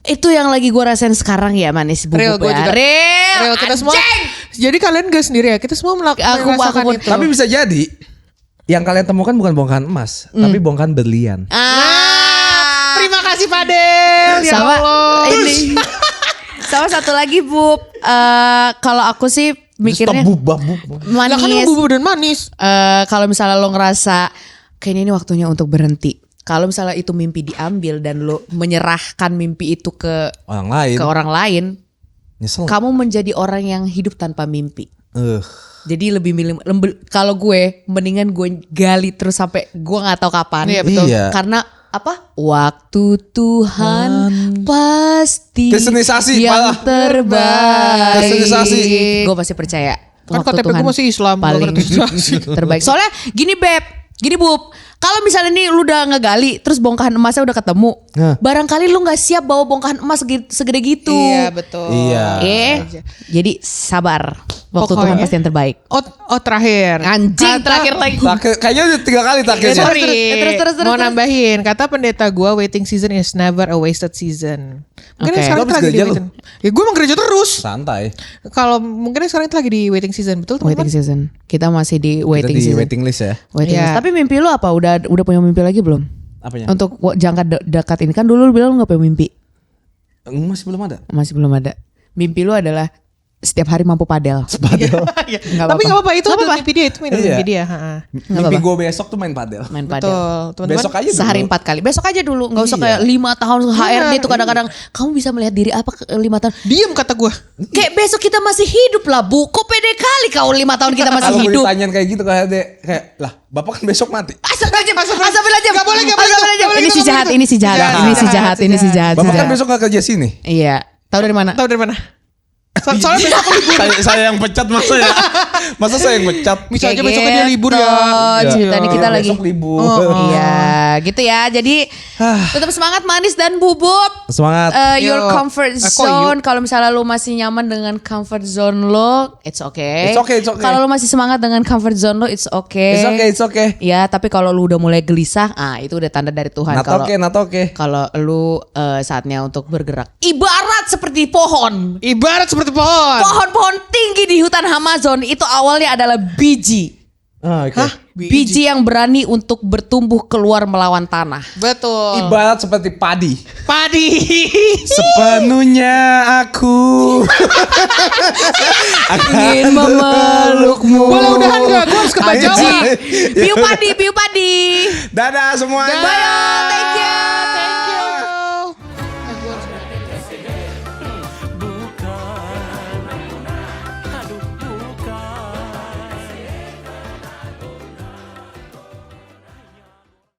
Itu yang lagi gue rasain sekarang ya, manis bubuk Real, gue ya. juga. Real, Kita semua. anjing! Jadi kalian gak sendiri ya. Kita semua Aku merasakan pun. itu. Tapi bisa jadi yang kalian temukan bukan bongkahan emas, tapi bongkahan berlian. Terima kasih Fadel. Ya Sama Allah. ini. Sama satu lagi Bub, kalau aku sih mikirnya Stop bubah. Lah kan manis. bubur dan manis. Kalau misalnya lo ngerasa kayaknya ini waktunya untuk berhenti. Kalau misalnya itu mimpi diambil dan lo menyerahkan mimpi itu ke Orang lain. orang lain, Nyesel. kamu menjadi orang yang hidup tanpa mimpi. Eh, Jadi lebih milih kalau gue mendingan gue gali terus sampai gue nggak tahu kapan. Iya, betul. Iya. Karena apa? Waktu Tuhan pasti Kristenisasi, yang malah. terbaik. Kristenisasi. Gue pasti percaya. Kan Waktu KTP gue masih Islam, bukan paling kristenisasi. terbaik. Soalnya gini Gini Bub, kalau misalnya nih lu udah ngegali terus bongkahan emasnya udah ketemu, Nah. barangkali lu nggak siap bawa bongkahan emas segede gitu. Iya betul. Iya. Jadi sabar. Waktu Pokoknya. Tuhan pasti yang terbaik. Oh terakhir. Anjing terakhir lagi. Kayaknya udah 3 kali terakhirnya. Sorry, Terus. mau nambahin. Kata pendeta gue, waiting season is never a wasted season. Mungkin Oke. sekarang Lu habis lagi di gereja lu? waiting. Ya gue emang gereja terus. Santai. Kalau mungkin sekarang itu lagi di waiting season, betul teman-teman? Waiting season. Kita masih di Kita waiting di season. waiting list ya. Waiting Iya. list. Tapi mimpi lu apa? Udah punya mimpi lagi belum? Apanya? Untuk jangka dekat ini kan dulu lu bilang lu gak punya mimpi. Masih belum ada. Masih belum ada. Mimpi lu adalah setiap hari mampu padel. Padel. Tapi gak apa-apa, itu Nggak udah apa-apa. mimpi dia, itu Iya. mimpi dia. Mimpi apa-apa. gue besok tuh main padel. Main padel. Betul, teman-teman. Besok aja dulu. Sehari 4 kali. Besok aja dulu. Gak usah Iya. kayak 5 tahun HRD tuh kadang-kadang. Kamu bisa melihat diri apa 5 tahun. Diem kata gue. Kayak besok kita masih hidup lah Bu. Kok pede kali kau 5 tahun kita masih Kalau gue hidup. ditanyain kayak gitu kayak lah bapak kan besok mati. Astagfirullahaladzim. Gak boleh, gak boleh, Astagfirullahaladzim. gak boleh, Ini gak si jahat, boleh. ini si jahat, Jahat, ini si jahat, jahat, ini si jahat. Bapak kan jahat. besok gak kerja sini. Iya. Tahu dari mana? Tahu dari mana? Soalnya besok aku libur. saya yang pecat masa ya. Masa saya yang pecat. Bisa aja Kayak besoknya dia libur ya. gitu. Ceritanya kita Iya, lagi. besok libur. Iya, gitu ya. Jadi tetap semangat manis dan bubuk. Semangat. Your Yuk. comfort Kok zone. Kalau misalnya lu masih nyaman dengan comfort zone lo, it's okay. It's okay, it's okay. Kalau lu masih semangat dengan comfort zone lo, it's okay. It's okay. Ya, tapi kalau lu udah mulai gelisah, itu udah tanda dari Tuhan. Kalau Not okay. kalau lu saatnya untuk bergerak. Ibarat seperti pohon. Ibarat seperti pohon. Pohon-pohon tinggi di hutan Amazon itu awalnya adalah biji. Oke. Biji yang berani untuk bertumbuh keluar melawan tanah. Betul. Ibarat seperti padi. Padi. Sepenuhnya aku Ingin memelukmu. Boleh udahan gak? Gue harus ke Jawa. Biu padi. Dadah semuanya. Bye. Thank